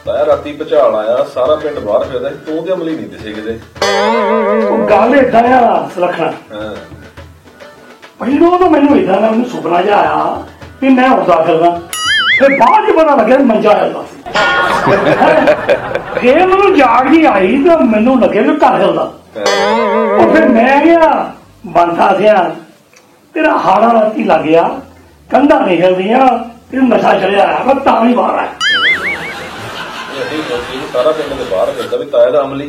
ताया राती भुचाल आया सारा पिंड बाहर फिरदा तू ते अमली नहीं दिसे किते गल इदा आ सुलखना पहलों तो मैनू इदा ना मैनू सुपना जिहा आया कि मैं उड़दा फिरदा फिर बाद च पता लग्या मंजा हिलदा फिर मैनू जाग जी आई तो मैनू लगे कि घर हिलदा फिर मैं गया बनता सिया तेरा हाड़ा राती लग गया कंधा नहीं हिलदियां नशा चढ़िया मैं तां ही बाहर आया सारा पिंड दे बाहर फिरदा भी ताया दा अमली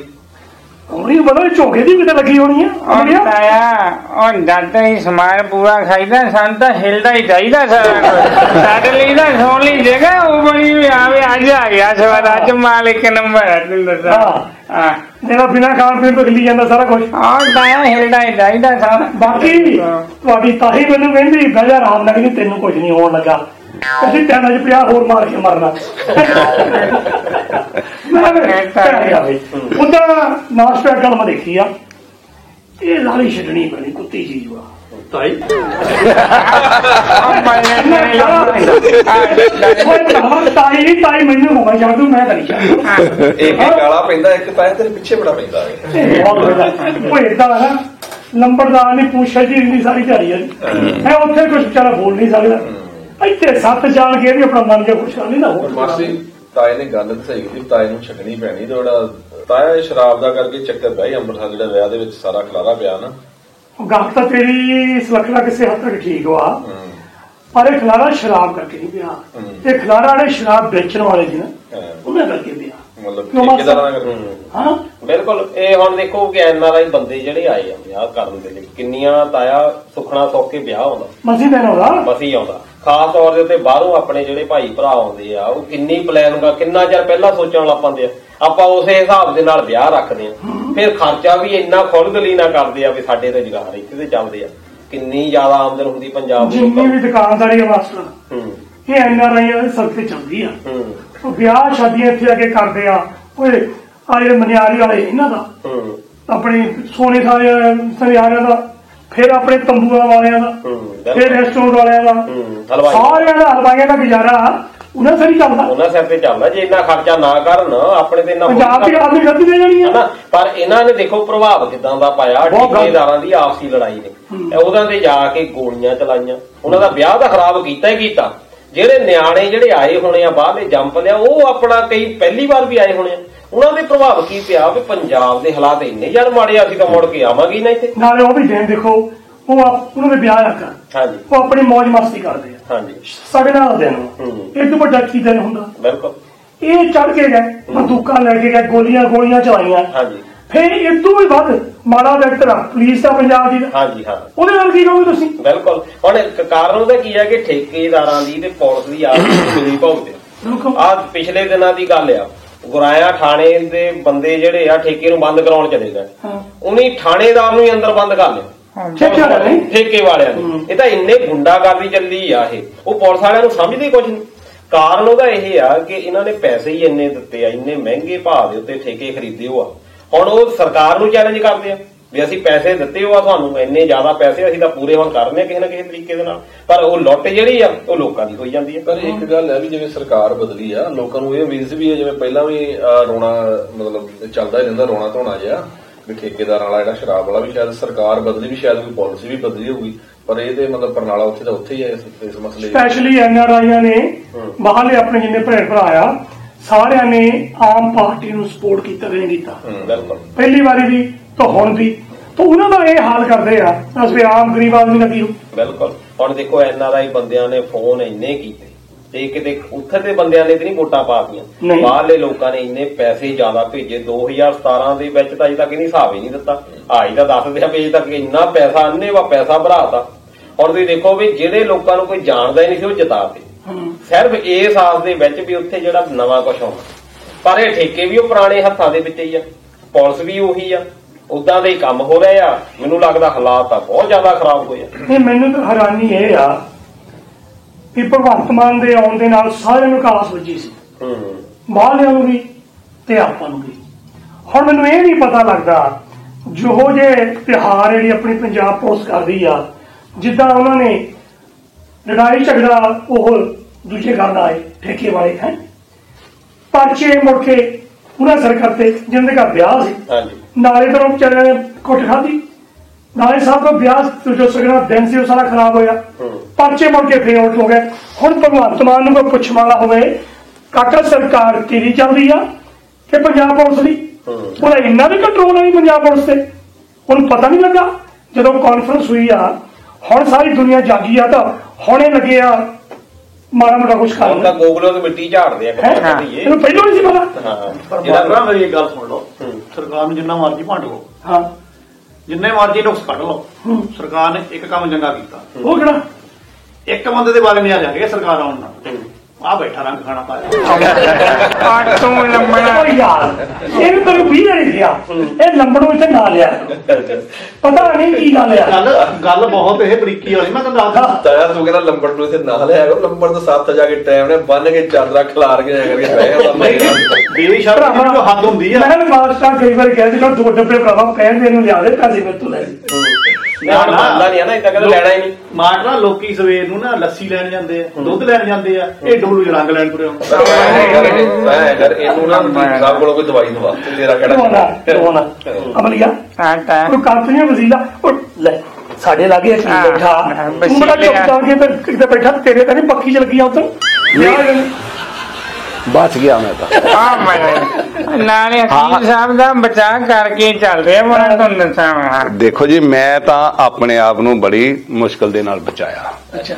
अमली पता झोंके दी किते लगी होनी है ताया जद ही समान पूरा खाईदा सन तो हिलदा ही चाहिदा सारे ਲਈ ਤਾਂ ਸੌਣ ਲਈ ਜਗ੍ਹਾ ਉਹ ਬਣੀ ਵੀ ਆਵੇ ਅੱਜ ਆ ਗਿਆ ਸਵਾਦ ਅੱਜ ਮਾਲ ਇੱਕ ਨੰਬਰ ਹੈ ਤੈਨੂੰ ਦੱਸਾਂ ਹਾਂ ਮੇਰਾ ਬਿਨਾ ਖਾਣ ਪੀਣ ਤੋਂ ਹਿੱਲੀ ਜਾਂਦਾ ਸਾਰਾ ਕੁਝ ਤਾਇਆ ਹਿਲਦਾ ਹੀ ਚਾਹੀਦਾ ਸਾਰਾ ਬਾਕੀ ਤੁਹਾਡੀ ਤਾਹੀ ਮੈਨੂੰ ਕਹਿੰਦੀ ਬਹਿ ਆਰਾਮ ਨਾਲ ਕਿ ਤੈਨੂੰ ਕੁਝ ਨਹੀਂ ਹੋਣ ਲੱਗਾ ਅਸੀਂ ਟੈਨਾਂ 'ਚ 50 ਹੋਰ ਮਾਰ ਕੇ ਮਰਨਾ ਉਹਦਾ ਨਾਸਤਾ ਗੱਲ ਮੈਂ ਦੇਖੀ ਆ ਇਹ ਲਾਲੀ ਛੱਡਣੀ ਪੈਣੀ ਕੁੱਤੀ ਚੀਜ਼ ਵਾ ਤਾਈ ਤਾਈ ਤਾਈ ਮੈਨੂੰ ਹੋਵਾ ਛੱਡ ਦੂੰ ਮੈਂ ਤਾਂ ਨਹੀਂ ਛੱਡਦਾ ਇੱਕ ਗਾਲਾ ਪੈਂਦਾ ਇੱਕ ਤਾਇਆ ਤੇਰੇ ਪਿੱਛੇ ਬੜਾ ਪੈਂਦਾ ਉਹ ਏਦਾਂ ਨਾ ਨੰਬਰਦਾਰ ਨੇ ਪੁੱਛਿਆ ਜੀ ਇੰਨੀ ਸਾਰੀ ਝਾੜੀ ਆ ਮੈਂ ਉੱਥੇ ਕੁਛ ਵਿਚਾਰਾ ਬੋਲ ਨਹੀਂ ਸਕਦਾ ਇੱਥੇ ਸੱਤ ਜਾਣ ਕੇ ਵੀ ਆਪਣਾ ਮਨ ਜਿਹਾ ਖੁਸ਼ ਨਹੀਂ ਨਾ ਹੋ ਮਾਸੀ ਤਾਏ ਨੇ ਗੱਲ ਸਹੀ ਕੀਤੀ ਤਾਏ ਨੂੰ ਛੱਡਣੀ ਪੈਣੀ ਤੇ ਜਿਹੜਾ ਤਾਇਆ ਸ਼ਰਾਬ ਦਾ ਕਰਕੇ ਚੱਕਰ ਪਿਆ ਹੀ ਅੰਮ੍ਰਿਤਸਰ ਜਿਹੜਾ ਵਿਆਹ ਦੇ ਵਿੱਚ ਸਾਰਾ ਖਲਾਰਾ ਪਿਆ ਨਾ ਗੱਲ ਤਾਂ ਤੇਰੀ ਸੁਲੱਖਣਾ ਕਿਸੇ ਹੱਦ ਤੱਕ ਠੀਕ ਵਾ ਪਰ ਇਹ ਖਲਾਰਾ ਸ਼ਰਾਬ ਕਰਕੇ ਨਹੀਂ ਪਿਆ ਇਹ ਖਲਾਰਾ ਨੇ ਸ਼ਰਾਬ ਵੇਚਣ ਵਾਲੇ ਜੀ ਨਾ ਉਹਨਾਂ ਕਰਕੇ ਪਿਆ ਬਿਲਕੁਲ ਇਹ ਹੁਣ ਦੇਖੋ ਕਿ NRI ਬੰਦੇ ਜਿਹੜੇ ਆਏ ਆ ਵਿਆਹ ਕਰਨ ਦੇ ਲਈ ਕਿੰਨੀਆਂ ਤਾਇਆ ਸੁਖਣਾ ਸੌਖ ਕੇ ਵਿਆਹ ਆਉਂਦਾ ਮਸੀ ਆਉਂਦਾ ਖਾਸ ਤੌਰ ਦੇ ਉੱਤੇ ਬਾਹਰੋਂ ਆਪਣੇ ਜਿਹੜੇ ਭਾਈ ਭਰਾ ਆਉਂਦੇ ਆ ਉਹ ਕਿੰਨੀ ਪਲਾਨ ਕਿੰਨਾ ਚਿਰ ਪਹਿਲਾਂ ਸੋਚਣ ਲੱਗ ਪੈਂਦੇ ਆ ਆਪਾਂ ਉਸੇ ਹਿਸਾਬ ਦੇ ਨਾਲ ਵਿਆਹ ਰੱਖਦੇ ਆ ਫਿਰ ਖਰਚਾ ਵੀ ਇੰਨਾ ਖੁੱਲ੍ਹਦਲੀ ਨਾਲ ਕਰਦੇ ਆ ਵੀ ਸਾਡੇ ਰੁਜ਼ਗਾਰ ਇੱਥੇ ਤੇ ਚੱਲਦੇ ਆ ਕਿੰਨੀ ਜ਼ਿਆਦਾ ਆਮਦਨ ਹੁੰਦੀ ਪੰਜਾਬ ਦੀ ਜਿੰਨੀ ਵੀ ਦੁਕਾਨਦਾਰੀ ਆ ਮਾਸਟਰ ਇਹ NRI ਦੇ ਸਿਰ ਤੇ ਚੱਲਦੀ ਆ ਵਿਆਹ ਸ਼ਾਦੀਆਂ ਇੱਥੇ ਆ ਕੇ ਕਰਦੇ ਆ ਓਏ ਆ ਜਿਹੜੇ ਮਨਿਆਰੀ ਵਾਲੇ ਇਹਨਾਂ ਦਾ ਆਪਣੇ ਸੋਨੇ ਸੁਨਿਆਰਿਆਂ ਦਾ ਫਿਰ ਆਪਣੇ ਤੰਬੂਆਂ ਵਾਲਿਆਂ ਦਾ ਫਿਰ ਰੈਸਟੋਰੈਂਟ ਵਾਲਿਆਂ ਦਾ ਸਾਰਿਆਂ ਦਾ ਹਲਵਾਈਆਂ ਦਾ ਗੁਜ਼ਾਰਾ ਉਹਨਾਂ ਸਿਰ ਹੀ ਚੱਲਦਾ ਉਹਨਾਂ ਸਿਰ ਤੇ ਚੱਲਦਾ ਜੇ ਇੰਨਾ ਖਰਚਾ ਨਾ ਕਰਨ ਆਪਣੇ ਤੇ ਇੰਨਾ ਪੰਜਾਬ ਦੀ ਆਦਮੀ ਖੱਤੀ ਦੇ ਜਾਣੀ ਆ ਪਰ ਇਹਨਾਂ ਨੇ ਦੇਖੋ ਪ੍ਰਭਾਵ ਕਿਦਾਂ ਦਾ ਪਾਇਆ ਠੇਕੇਦਾਰਾਂ ਦੀ ਆਪਸੀ ਲੜਾਈ ਨੇ ਉਹਨਾਂ ਦੇ ਜਾ ਕੇ ਗੋਲੀਆਂ ਚਲਾਈਆਂ ਉਹਨਾਂ ਦਾ ਵਿਆਹ ਤਾਂ ਖਰਾਬ ਕੀਤਾ ਹੀ ਕੀਤਾ ਜਿਹੜੇ ਨਿਆਣੇ ਜਿਹੜੇ ਆਏ ਹੋਣੇ ਆ ਬਾਹਰਲੇ ਜੰਪ ਲਿਆ ਉਹ ਆਪਣਾ ਕਈ ਪਹਿਲੀ ਵਾਰ ਵੀ ਆਏ ਹੋਣੇ ਆ ਉਹਨਾਂ ਦੇ ਪ੍ਰਭਾਵ ਕੀ ਪਿਆ ਵੀ ਪੰਜਾਬ ਦੇ ਹਾਲਾਤ ਇੰਨੇ ਜਦ ਮਾੜੇ ਅਸੀਂ ਤਾਂ ਮੁੜ ਕੇ ਆਵਾਂਗੇ ਨਾ ਇੱਥੇ ਨਾਲੇ ਉਹ ਵੀ ਦਿਨ ਦੇਖੋ ਉਹ ਉਹਨਾਂ ਦੇ ਵਿਆਹ ਰੱਖਣ ਹਾਂਜੀ ਉਹ ਆਪਣੀ ਮੌਜ ਮਸਤੀ ਕਰਦੇ ਆ ਹਾਂਜੀ ਸਾਡੇ ਨਾਲ ਦਿਨ ਇਹ ਤੋਂ ਵੱਡਾ ਕੀ ਦਿਨ ਹੁੰਦਾ ਬਿਲਕੁਲ ਇਹ ਚੜ ਕੇ ਗਏ ਬੰਦੂਕਾਂ ਲੈ ਕੇ ਗਏ ਗੋਲੀਆਂ ਚਲਾਈਆਂ ਹਾਂਜੀ ਫਿਰ ਇਹ ਤੋਂ ਵੀ ਵੱਧ ਮਾੜਾ ਵੈਕਟਰ ਆ ਪੁਲਿਸ ਦਾ ਪੰਜਾਬ ਦੀ ਹਾਂਜੀ ਹਾਂ ਉਹਦੇ ਨਾਲ ਕੀ ਕਹੋਗੇ ਤੁਸੀਂ ਬਿਲਕੁਲ ਹੁਣ ਕਾਰਨ ਉਹਦਾ ਕੀ ਹੈ ਕਿ ਠੇਕੇਦਾਰਾਂ ਦੀ ਤੇ ਪੁਲਿਸ ਦੀ ਆਪਸ ਮਿਲੀ ਭੁਗਤੇ ਆ ਪਿਛਲੇ ਦਿਨਾਂ ਦੀ ਗੱਲ ਆ ਗੁਰਾਇਆ ਥਾਣੇ ਦੇ ਬੰਦੇ ਜਿਹੜੇ ਆ ਠੇਕੇ ਨੂੰ ਬੰਦ ਕਰਾਉਣ ਚਲੇ ਗਏ ਉਹਨੇ ਥਾਣੇਦਾਰ ਨੂੰ ਹੀ ਅੰਦਰ ਬੰਦ ਕਰ ਲਿਆ ਠੇਕੇ ਵਾਲਿਆਂ ਨੇ ਇਹ ਤਾਂ ਇੰਨੇ ਗੁੰਡਾਗਰਦੀ ਚੱਲੀ ਆ ਇਹ ਉਹ ਪੁਲਿਸ ਵਾਲਿਆਂ ਨੂੰ ਸਮਝਦੇ ਕੁਝ ਨਹੀਂ ਕਾਰਨ ਉਹਦਾ ਇਹ ਆ ਕਿ ਇਹਨਾਂ ਨੇ ਪੈਸੇ ਹੀ ਇੰਨੇ ਦਿੱਤੇ ਆ ਇੰਨੇ ਮਹਿੰਗੇ ਭਾਅ ਦੇ ਉੱਤੇ ਠੇਕੇ ਖਰੀਦੇ ਹੋ ਆ ਹੁਣ ਉਹ ਸਰਕਾਰ ਨੂੰ ਚੈਲੰਜ ਕਰਦੇ ਆ ਵੀ ਅਸੀਂ ਪੈਸੇ ਦਿੱਤੇ ਹੋ ਆ ਤੁਹਾਨੂੰ ਇੰਨੇ ਜ਼ਿਆਦਾ ਪੈਸੇ ਅਸੀਂ ਤਾਂ ਪੂਰੇ ਹੁਣ ਕਰਨੇ ਕਿਸੇ ਨਾ ਕਿਸੇ ਤਰੀਕੇ ਦੇ ਨਾਲ ਪਰ ਉਹ ਲੁੱਟ ਜਿਹੜੀ ਆ ਉਹ ਲੋਕਾਂ ਦੀ ਹੋਈ ਜਾਂਦੀ ਹੈ ਪਰ ਇੱਕ ਗੱਲ ਹੈ ਵੀ ਜਿਵੇਂ ਸਰਕਾਰ ਬਦਲੀ ਆ ਲੋਕਾਂ ਨੂੰ ਇਹ ਉਮੀਦ ਵੀ ਹੈ ਜਿਵੇਂ ਪਹਿਲਾਂ ਵੀ ਰੋਣਾ ਮਤਲਬ ਚੱਲਦਾ ਹੀ ਰਹਿੰਦਾ ਰੋਣਾ ਧੋਣਾ ਜਿਹਾ ਵੀ ਠੇਕੇਦਾਰਾਂ ਵਾਲਾ ਜਿਹੜਾ ਸ਼ਰਾਬ ਵਾਲਾ ਵੀ ਸ਼ਾਇਦ ਸਰਕਾਰ ਬਦਲੀ ਵੀ ਸ਼ਾਇਦ ਕੋਈ ਪਾਲਿਸੀ ਵੀ ਬਦਲੀ ਹੋਊਗੀ ਪਰ ਇਹਦੇ ਮਤਲਬ ਪਰਨਾਲਾ ਉੱਥੇ ਦਾ ਉੱਥੇ ਹੀ ਹੈ ਇਸ ਮਸਲੇ ਸਪੈਸ਼ਲੀ NRIਆਂ ਨੇ ਬਾਹਰਲੇ ਆਪਣੇ ਜਿੰਨੇ ਭੈਣ ਭਰਾ ਆ ਸਾਰਿਆਂ ਨੇ ਆਮ ਪਾਰਟੀ ਨੂੰ ਸਪੋਰਟ ਕੀਤਾ ਕਿ ਨਹੀਂ ਕੀਤਾ ਪਹਿਲੀ ਵਾਰੀ ਵੀ ਤਾਂ ਹੁਣ ਵੀ ਤਾਂ ਉਹਨਾਂ ਦਾ ਇਹ ਹਾਲ ਕਰਦੇ ਆ ਅਸੀਂ ਆਮ ਗਰੀਬ ਆਦਮੀ ਦਾ ਕੀ ਹੋ ਬਿਲਕੁਲ ਹੁਣ ਦੇਖੋ NRI ਬੰਦਿਆਂ ਨੇ ਫੋਨ ਇੰਨੇ ਕੀਤੇ ਤੇ ਕਿਤੇ ਉੱਥੇ ਦੇ ਬੰਦਿਆਂ ਨੇ ਤੇ ਨਹੀਂ ਵੋਟਾਂ ਪਾਤੀਆਂ ਬਾਹਰਲੇ ਲੋਕਾਂ ਨੇ ਇੰਨੇ ਪੈਸੇ ਜ਼ਿਆਦਾ ਭੇਜੇ 2017 ਦੇ ਵਿੱਚ ਤਾਂ ਅਜੇ ਤੱਕ ਇਹਨੇ ਹਿਸਾਬ ਹੀ ਨਹੀਂ ਦਿੱਤਾ ਆਈ ਤਾਂ ਦੱਸਦੇ ਆ ਵੀ ਅਜੇ ਤੱਕ ਇੰਨਾ ਪੈਸਾ ਅੰਨੇਵਾ ਪੈਸਾ ਭਰਾਤਾ ਹੁਣ ਤੁਸੀਂ ਦੇਖੋ ਵੀ ਜਿਹੜੇ ਲੋਕਾਂ ਨੂੰ ਕੋਈ ਜਾਣਦਾ ਹੀ ਨਹੀਂ ਸੀ ਉਹ ਜਿਤਾਤੇ ਸਿਰਫ ਇਸ ਆਸ ਦੇ ਵਿੱਚ ਵੀ ਉੱਥੇ ਜਿਹੜਾ ਨਵਾਂ ਕੁਛ ਆਉਣਾ ਪਰ ਇਹ ਠੇਕੇ ਵੀ ਉਹ ਪੁਰਾਣੇ ਹੱਥਾਂ ਦੇ ਵਿੱਚ ਹੀ ਆ ਪੁਲਿਸ ਵੀ ਉਹੀ ਆ ਉਦਾਂ ਦੇ ਹੀ ਕੰਮ ਹੋ ਰਹੇ ਆ ਮੈਨੂੰ ਲੱਗਦਾ ਹਾਲਾਤ ਤਾਂ ਬਹੁਤ ਜ਼ਿਆਦਾ ਖਰਾਬ ਹੋਏ ਆ ਮੈਨੂੰ ਤਾਂ ਹੈਰਾਨੀ ਇਹ ਆ ਕਿ ਭਗਵੰਤ ਮਾਨ ਦੇ ਆਉਣ ਦੇ ਨਾਲ ਸਾਰਿਆਂ ਨੂੰ ਕਾਸ ਵੱਜੀ ਸੀ ਬਾਹਰਲਿਆਂ ਨੂੰ ਵੀ ਤੇ ਆਪਾਂ ਨੂੰ ਵੀ ਹੁਣ ਮੈਨੂੰ ਇਹ ਨਹੀਂ ਪਤਾ ਲੱਗਦਾ ਜਿਹੋ ਜਿਹੇ ਤਿਉਹਾਰ ਜਿਹੜੀ ਆਪਣੀ ਪੰਜਾਬ ਪੁਲਿਸ ਕਰਦੀ ਆ ਜਿੱਦਾਂ ਉਹਨਾਂ ਨੇ ਲੜਾਈ ਝਗੜਾ ਉਹ ਦੂਜੇ ਕਰਨ ਆਏ ਠੇਕੇ ਵਾਲੇ ਹੈ ਪਰਚੇ ਮੁੜ ਕੇ ਉਹਨਾਂ ਅਸਰ ਕਰਤੇ ਜਿਹਨਾਂ ਦੇ ਘਰ ਵਿਆਹ ਸੀ ਨਾਲੇ ਤੋਂ ਵਿਚਾਰਿਆਂ ਨੇ ਕੁੱਟ ਖਾਧੀ ਨਾਲੇ ਸਾਹਿਬ ਦਾ ਵਿਆਹ ਜੋ ਸਗਣਾ ਦਿਨ ਸੀ ਉਹ ਸਾਰਾ ਖਰਾਬ ਹੋਇਆ ਪਰਚੇ ਮੁੜ ਕੇ ਫੇਰ ਆਊਟ ਹੋ ਗਏ। ਹੁਣ ਭਗਵੰਤ ਮਾਨ ਨੂੰ ਕੋਈ ਪੁੱਛਣ ਵਾਲਾ ਹੋਵੇ ਕਾਕਾ ਸਰਕਾਰ ਕਿਹਦੀ ਚੱਲਦੀ ਆ ਕਿ ਪੰਜਾਬ ਪੁਲਿਸ ਦੀ? ਉਹਦਾ ਇੰਨਾ ਵੀ ਕੰਟਰੋਲ ਨਹੀਂ ਪੰਜਾਬ ਪੁਲਿਸ ਤੇ। ਹੁਣ ਪਤਾ ਨਹੀਂ ਲੱਗਾ ਜਦੋਂ ਕਾਨਫਰੰਸ ਹੋਈ ਆ ਹੁਣ ਸਾਰੀ ਦੁਨੀਆ ਜਾਗੀ ਆ ਤਾਂ ਹੁਣੇ ਲੱਗੇ ਆ ਮਾੜਾ ਮੋਟਾ ਕੁਛ ਕਰ ਤਾਂ ਗੋਗਲੋਂ ਤੇ ਮਿੱਟੀ ਝਾੜਦੇ ਆ ਇਹਨੂੰ ਪਹਿਲਾਂ ਨਹੀਂ ਸੀ ਪਤਾ। ਜਿਹੜਾ ਮੇਰੀ ਇੱਕ ਗੱਲ ਸੁਣ ਲਓ, ਸਰਕਾਰ ਨੂੰ ਜਿੰਨਾ ਮਰਜ਼ੀ ਭੰਡ ਲਓ, ਹਾਂ ਜਿੰਨੇ ਮਰਜ਼ੀ ਨੁਕਸ ਕੱਢ ਲਓ, ਸਰਕਾਰ ਨੇ ਇੱਕ ਕੰਮ ਚੰਗਾ ਕੀਤਾ। ਉਹ ਕਿਹੜਾ? ਇੱਕ ਬੰਦੇ ਦੇ ਬਾਰੇ ਨਹੀਂ ਆ ਜਾਣਗੇ ਸਰਕਾਰ ਆਉਣ ਨਾਲ। ਆ ਬੈਠਾ ਰੰਗ ਖਾਣਾ ਪਾਇਆ ਯਾਰ ਇਹ ਵੀ ਤੈਨੂੰ 20 ਵਾਰੀ ਗਿਆ ਇਹ ਲੰਬੜ ਨੂੰ ਇੱਥੇ ਨਾ ਲਿਆ ਪਤਾ ਨਹੀਂ ਕੀ ਗੱਲ ਆ। ਗੱਲ ਬਹੁਤ ਇਹ ਬਰੀਕੀ ਵਾਲੀ ਮੈਂ ਤੈਨੂੰ ਦੱਸਦਾ। ਤੂੰ ਕਹਿੰਦਾ ਲੰਬੜ ਨੂੰ ਇੱਥੇ ਨਾ ਲਿਆ ਲੰਬੜ ਤੋਂ ਸੱਤ ਜਾ ਕੇ ਟਾਈਮ ਨੇ ਬੰਨ ਕੇ ਚਾਦਰਾ ਖਿਲਾਰ ਕੇ ਹੱਦ ਹੁੰਦੀ ਆ। ਮੈਂ ਮਾਸਟਰ ਕਈ ਵਾਰ ਕਹਿ ਦਿੱਤਾ 2 ਡੱਬੇ ਭਰਾਵਾ ਕਹਿੰਦੇ ਇਹਨੂੰ ਲਿਆ ਦੇ ਪੈਸੇ ਮੇਰੇ ਤੋਂ ਲੈ ਮਾਟਰਾ ਲੋਕੀ ਸਵੇਰ ਨੂੰ ਨਾ ਲੱਸੀ ਲੈਣ ਜਾਂਦੇ ਆ, ਦੁੱਧ ਲੈਣ ਜਾਂਦੇ ਆ, ਇਹ ਡੋਲੂ ਚ ਰੰਗ ਲੈਣ ਤੁਰੇ ਇਹਨੂੰ ਨਾ ਸਾਹਿਬ ਕੋਲੋਂ ਕੋਈ ਦਵਾਈ ਦਵਾ ਤੇਰਾ ਕਿਹੜਾ ਅਮਲੀਆ ਕੋਈ ਕੰਪਨੀ ਵਜ਼ੀਲਾ ਲੈ ਸਾਡੇ ਲਾਗੇ ਬੈਠਾ ਬੜਾ ਚੁੱਪ ਕਰਕੇ ਕਿਤੇ ਬੈਠਾ ਤੇਰੇ ਤਾਂ ਨਹੀਂ ਪੱਖੀ ਚ ਲੱਗੀ ਆ ਉੱਧਰ ਬਚ ਗਿਆ ਮੈਂ ਤਾਂ ਨਾਲੇ ਹਕੀਮ ਸਾਹਿਬ ਦਾ ਬਚਾਅ ਕਰਕੇ ਚੱਲ ਰਿਹਾ ਮੈਂ ਤੁਹਾਨੂੰ ਦੱਸਾਂ। ਦੇਖੋ ਜੀ ਮੈਂ ਤਾਂ ਆਪਣੇ ਆਪ ਨੂੰ ਬੜੀ ਮੁਸ਼ਕਲ ਦੇ ਨਾਲ ਬਚਾਇਆ। ਅੱਛਾ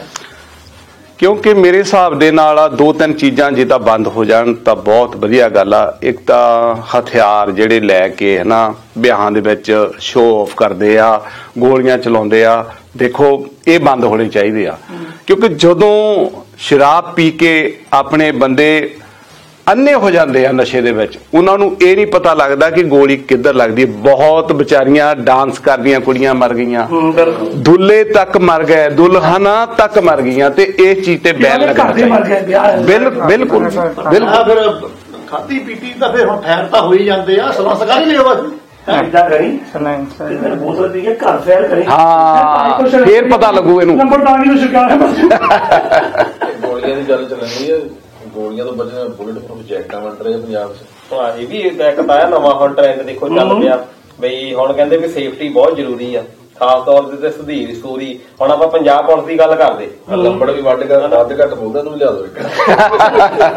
ਕਿਉਂਕਿ ਮੇਰੇ ਹਿਸਾਬ ਦੇ ਨਾਲ 2-3 ਚੀਜ਼ਾਂ ਜੇ ਤਾਂ ਬੰਦ ਹੋ ਜਾਣ ਤਾਂ ਬਹੁਤ ਵਧੀਆ ਗੱਲ ਆ। ਇੱਕ ਤਾਂ ਹਥਿਆਰ ਜਿਹੜੇ ਲੈ ਕੇ ਹਨਾ ਵਿਆਹਾਂ ਦੇ ਵਿੱਚ ਸ਼ੋਅ ਆਫ ਕਰਦੇ ਆ, ਗੋਲੀਆਂ ਚਲਾਉਂਦੇ ਆ, ਦੇਖੋ ਇਹ ਬੰਦ ਹੋਣੇ ਚਾਹੀਦੇ ਆ। ਕਿਉਂਕਿ ਜਦੋਂ ਸ਼ਰਾਬ ਪੀ ਕੇ ਆਪਣੇ ਬੰਦੇ ਅੰਨੇ ਹੋ ਜਾਂਦੇ ਆ ਨਸ਼ੇ ਦੇ ਵਿੱਚ, ਉਹਨਾਂ ਨੂੰ ਇਹ ਨਹੀਂ ਪਤਾ ਲੱਗਦਾ ਕਿ ਗੋਲੀ ਕਿੱਧਰ ਲੱਗਦੀ। ਬਹੁਤ ਵਿਚਾਰੀਆਂ ਡਾਂਸ ਕਰਦੀਆਂ ਕੁੜੀਆਂ ਮਰ ਗਈਆਂ, ਦੁੱਲੇ ਤੱਕ ਮਰ ਗਏ, ਦੁਲਹਨਾਂ ਤੱਕ ਮਰ ਗਈਆਂ ਤੇ ਇਸ ਚੀਜ਼ ਤੇ ਬੈਨ ਲੱਗਣਾ ਚਾਹੀਦਾ। ਬਿਲਕੁਲ ਫਿਰ ਖਾਦੀ ਪੀਤੀ ਤਾਂ ਫਿਰ ਹੁਣ ਫੈਰ ਤਾਂ ਹੋ ਹੀ ਜਾਂਦੇ ਆ। ਸਲਾ ਸਕਾ ਨਹੀਂ ਲਿਓ ਏਦਾਂ ਕਰੀ ਬੋਤਲ ਪੀ ਕੇ ਘਰ ਫੈਲ ਕਰੀ ਹਾਂ ਫੇਰ ਪਤਾ ਲੱਗੂ ਇਹਨੂੰ ਨੰਬਰਦਾਰੀ ਨੂੰ ਸ਼ਿਕਾਰ ਹੈ ਗੋਲੀਆਂ ਦੀ ਗੱਲ ਚੱਲਣੀ ਹੈ। ਗੋਲੀਆਂ ਤੋਂ ਬਚਣਾ ਬੁਲਟ ਪ੍ਰੂਫ ਜੈਕਟਾਂ ਬਣ ਰਹੇ ਪੰਜਾਬ 'ਚ। ਇਹ ਵੀ ਇੱਕ ਪਾਇਆ ਨਵਾਂ ਹੁਣ ਟ੍ਰੈਂਡ ਦੇਖੋ ਚੱਲ ਪਿਆ ਬਈ ਹੁਣ ਕਹਿੰਦੇ ਵੀ ਸੇਫਟੀ ਬਹੁਤ ਜ਼ਰੂਰੀ ਆ ਖਾਸ ਤੌਰ ਤੇ ਸੁਧੀਰ ਸੂਰੀ। ਹੁਣ ਆਪਾਂ ਪੰਜਾਬ ਪੁਲਿਸ ਦੀ ਗੱਲ ਕਰਦੇ ਲੰਬੜ ਵੀ ਵੱਧ ਘੱਟ ਬੋਲਦਾ ਨੂੰ ਲਿਆ ਦੋ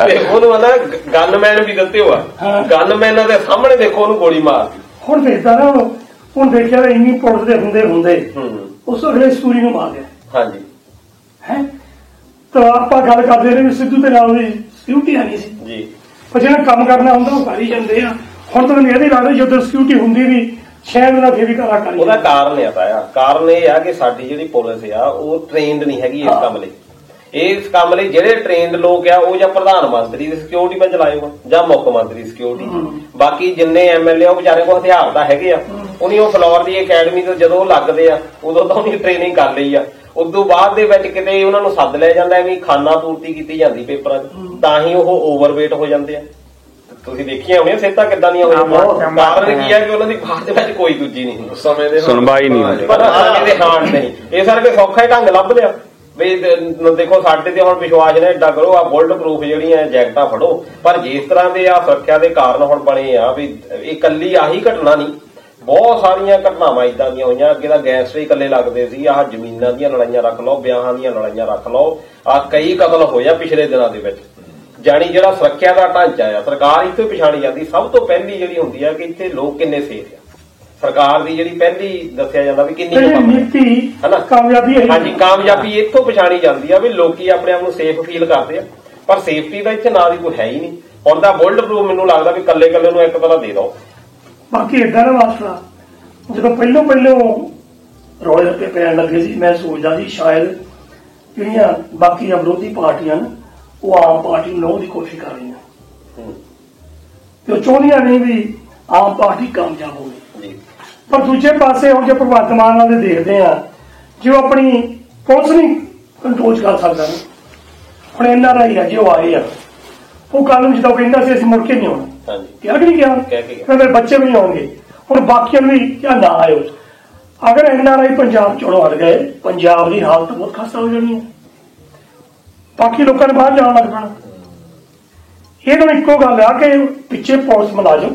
ਤੇ ਉਹਨੂੰ ਕਹਿੰਦਾ ਗਨਮੈਨ ਵੀ ਦਿੱਤੇ ਹੋਆ ਗਨਮੈਨਾਂ ਦੇ ਸਾਹਮਣੇ ਦੇਖੋ ਉਹਨੂੰ ਗੋਲੀ ਮਾਰਦੀ। ਹੁਣ ਦੇਖਦਾ ਨਾ ਹੁਣ ਦੇਖਿਆ ਇੰਨੀ ਪੁਲਿਸ ਦੇ ਹੁੰਦੇ ਉਸ ਤੋਂ ਅਗਲੇ ਸੂਰੀ ਨੂੰ ਮਾਰ ਗਿਆ। ਹਾਂਜੀ ਹੈ ਤਾਂ ਆਪਾਂ ਗੱਲ ਕਰਦੇ ਨੇ ਵੀ ਸਿੱਧੂ ਤੇ ਨਾਲ ਦੀ ਸਿਕਿਉਰਿਟੀ ਆ ਗਈ ਸੀ ਜੀ, ਪਰ ਜਿਹੜਾ ਕੰਮ ਕਰਨਾ ਹੁੰਦਾ ਉਹ ਕਰ ਹੀ ਜਾਂਦੇ ਆ। ਹੁਣ ਤਾਂ ਮੈਨੂੰ ਇਹਦੇ ਲੱਗਦਾ ਜਦੋਂ ਸਿਕਿਉਰਿਟੀ ਹੁੰਦੀ ਵੀ ਸ਼ਾਇਦ ਉਹਦਾ ਫੇਰ ਵੀ ਕਰਾ ਕਰੀ। ਉਹਦਾ ਕਾਰਨ ਇਹ ਆ ਕਾਰਨ ਇਹ ਆ ਕਿ ਸਾਡੀ ਜਿਹੜੀ ਪੁਲਿਸ ਆ ਉਹ ਟ੍ਰੇਨਡ ਨਹੀਂ ਹੈਗੀ ਇਸ ਕੰਮ ਲਈ। ਇਸ ਕੰਮ ਲਈ ਜਿਹੜੇ ਟ੍ਰੇਨਡ ਲੋਕ ਆ ਉਹ ਜਾਂ ਪ੍ਰਧਾਨ ਮੰਤਰੀ ਦੀ ਸਿਕਿਉਰਿਟੀ ਵਿੱਚ ਲਾਏ ਹੋਣ ਜਾਂ ਮੁੱਖ ਮੰਤਰੀ ਸਿਕਿਉਰਿਟੀ। ਬਾਕੀ ਜਿੰਨੇ ਐਮਐਲਏ ਉਹ ਵਿਚਾਰੇ ਕੋਲ ਹਥਿਆਰ ਤਾਂ ਹੈਗੇ ਆ। ਉਹਨੀ ਉਹ ਫਲੋਰ ਦੀ ਅਕੈਡਮੀ ਤੋਂ ਜਦੋਂ ਲੱਗਦੇ ਆ ਉਦੋਂ ਤਾਂ ਉਹਨੀ ਟ੍ਰੇਨਿੰਗ ਕਰ ਲਈ ਆ। ਉਦੋਂ ਬਾਅਦ ਦੇ ਵਿੱਚ ਕਿਤੇ ਉਹਨਾਂ ਨੂੰ ਸੱਦ ਲਿਆ ਜਾਂਦਾ ਐਵੇਂ ਖਾਨਾ ਪੂਰਤੀ ਕੀਤੀ ਜਾਂਦੀ ਪੇਪਰਾਂ 'ਚ, ਤਾਂ ਹੀ ਉਹ ਓਵਰਵੇਟ ਹੋ ਜਾਂਦੇ ਆ। ਤੁਸੀਂ ਦੇਖੀਆਂ ਹੋਣੀਆਂ ਸਿਹਤਾਂ ਕਿੱਦਾਂ ਦੀਆਂ ਹੋਈਆਂ। ਕਾਰਨ ਕੀ ਆ ਕਿ ਉਹਨਾਂ ਦੀ ਬਾਤ ਦੇ ਵਿੱਚ ਕੋਈ ਦੂਜੀ ਨਹੀਂ ਸਮੇਂ ਦੇ ਸੁਣਵਾਈ ਨਹੀਂ ਪਰ ਸਮੇਂ ਦੇ ਹਾਣ ਨਹੀਂ। ਇਹ ਸਾਰੇ ਸੌਖਾ ਹੀ ਢੰਗ ਲੱਭ ਲਿਆ ਵੀ ਦੇਖੋ ਸਾਡੇ ਤੇ ਹੁਣ ਵਿਸ਼ਵਾਸ ਨੇ ਏਡਾ ਕਰੋ ਆ ਬੁਲਟ ਪ੍ਰੂਫ ਜਿਹੜੀਆਂ ਜੈਕਟਾਂ ਫੜੋ। ਪਰ ਜਿਸ ਤਰ੍ਹਾਂ ਦੇ ਆ ਸੁਰੱਖਿਆ ਦੇ ਕਾਰਨ ਹੁਣ ਬਣੇ ਆ ਵੀ ਇਹ ਇਕੱਲੀ ਆਹੀ ਘਟਨਾ ਨਹੀਂ, ਬਹੁਤ ਸਾਰੀਆਂ ਘਟਨਾਵਾਂ ਇਦਾਂ ਦੀਆਂ ਹੋਈਆਂ। ਅੱਗੇ ਤਾਂ ਗੈਂਗਸਟਰ ਇਕੱਲੇ ਲੱਗਦੇ ਸੀ, ਆਹ ਜ਼ਮੀਨਾਂ ਦੀਆਂ ਲੜਾਈਆਂ ਰੱਖ ਲਓ, ਵਿਆਹਾਂ ਦੀਆਂ ਲੜਾਈਆਂ ਰੱਖ ਲਓ, ਆਹ ਕਈ ਕਤਲ ਹੋਏ ਆ ਪਿਛਲੇ ਦਿਨਾਂ ਦੇ ਵਿੱਚ। ਜਾਣੀ ਜਿਹੜਾ ਸੁਰੱਖਿਆ ਦਾ ਢਾਂਚਾ ਆ ਸਰਕਾਰ ਇੱਥੇ ਪਛਾਣੀ ਜਾਂਦੀ। ਸਭ ਤੋਂ ਪਹਿਲੀ ਜਿਹੜੀ ਹੁੰਦੀ ਆ ਕਿ ਇੱਥੇ ਲੋਕ ਕਿੰਨੇ ਸੇਫ ਆ। ਸਰਕਾਰ ਦੀ ਜਿਹੜੀ ਪਹਿਲੀ ਦੱਸਿਆ ਜਾਂਦਾ ਵੀ ਕਿੰਨੀ ਨੀਤੀ ਕਾਮਯਾਬੀ ਹੈ। ਹਾਂਜੀ ਕਾਮਯਾਬੀ ਇੱਥੋਂ ਪਛਾਣੀ ਜਾਂਦੀ ਆ ਵੀ ਲੋਕੀ ਆਪਣੇ ਆਪ ਨੂੰ ਸੇਫ ਫੀਲ ਕਰਦੇ ਆ। ਪਰ ਸੇਫਟੀ ਦਾ ਇੱਥੇ ਨਾ ਦੀ ਕੋਈ ਹੈ ਹੀ ਨਹੀਂ। ਹੁਣ ਤਾਂ ਬੁਲਟ ਪ੍ਰੂਫ ਮੈਨੂੰ ਲੱਗਦਾ ਵੀ ਕੱਲੇ ਨੂੰ ਇੱਕ ਤਰ੍ਹਾਂ ਦੇ ਦੋ। ਬਾਕੀ ਏਦਾਂ ਨਾ ਵਾਸਤਾ ਜਦੋਂ ਪਹਿਲੋਂ ਰੌਲੇ ਰੱਪੇ ਪੈਣ ਲੱਗੇ ਸੀ ਮੈਂ ਸੋਚਦਾ ਸੀ ਸ਼ਾਇਦ ਜਿਹੜੀਆਂ ਬਾਕੀ ਵਿਰੋਧੀ ਪਾਰਟੀਆਂ ਨੇ ਉਹ ਆਮ ਪਾਰਟੀ ਨੂੰ ਲਾਉਣ ਦੀ ਕੋਸ਼ਿਸ਼ ਕਰ ਰਹੀਆਂ ਤੇ ਉਹ ਚਾਹੁੰਦੀਆਂ ਨਹੀਂ ਵੀ ਆਮ ਪਾਰਟੀ ਕਾਮਯਾਬ ਹੋਵੇ। ਪਰ ਦੂਜੇ ਪਾਸੇ ਹੁਣ ਜੇ ਭਗਵੰਤ ਮਾਨ ਵਾਲੇ ਦੇਖਦੇ ਆ ਜੋ ਆਪਣੀ ਪੁਲਿਸ ਨਹੀਂ ਕੰਟਰੋਲ ਕਰ ਸਕਦਾ। ਹੁਣ NRI ਆ ਜੋ ਆਏ ਆ ਉਹ ਕੱਲ ਨੂੰ ਜਦੋਂ ਕਹਿੰਦਾ ਸੀ ਅਸੀਂ ਮੁੜ ਕੇ ਨਹੀਂ ਆਉਣਾ, ਕਿਹਾ ਕਿ ਨਹੀਂ ਕਿਹਾ ਮੇਰੇ ਬੱਚੇ ਵੀ ਨਹੀਂ ਆਉਣਗੇ। ਹੁਣ ਬਾਕੀਆਂ ਨੂੰ ਵੀ ਕਿਹਾ ਨਾ ਆਇਓ। ਅਗਰ NRI ਪੰਜਾਬ ਚੋਣੋਂ ਹਟ ਗਏ ਪੰਜਾਬ ਦੀ ਹਾਲਤ ਬਹੁਤ ਖਸਤਾ ਹੋ ਜਾਣੀ ਹੈ। ਬਾਕੀ ਲੋਕਾਂ ਨੇ ਬਾਹਰ ਜਾਣ ਲੱਗ ਪੈਣਾ। ਇਹਨਾਂ ਨੂੰ ਇੱਕੋ ਗੱਲ ਆ ਕਿ ਪਿੱਛੇ ਪੁਲਿਸ ਮੁਲਾਜ਼ਮ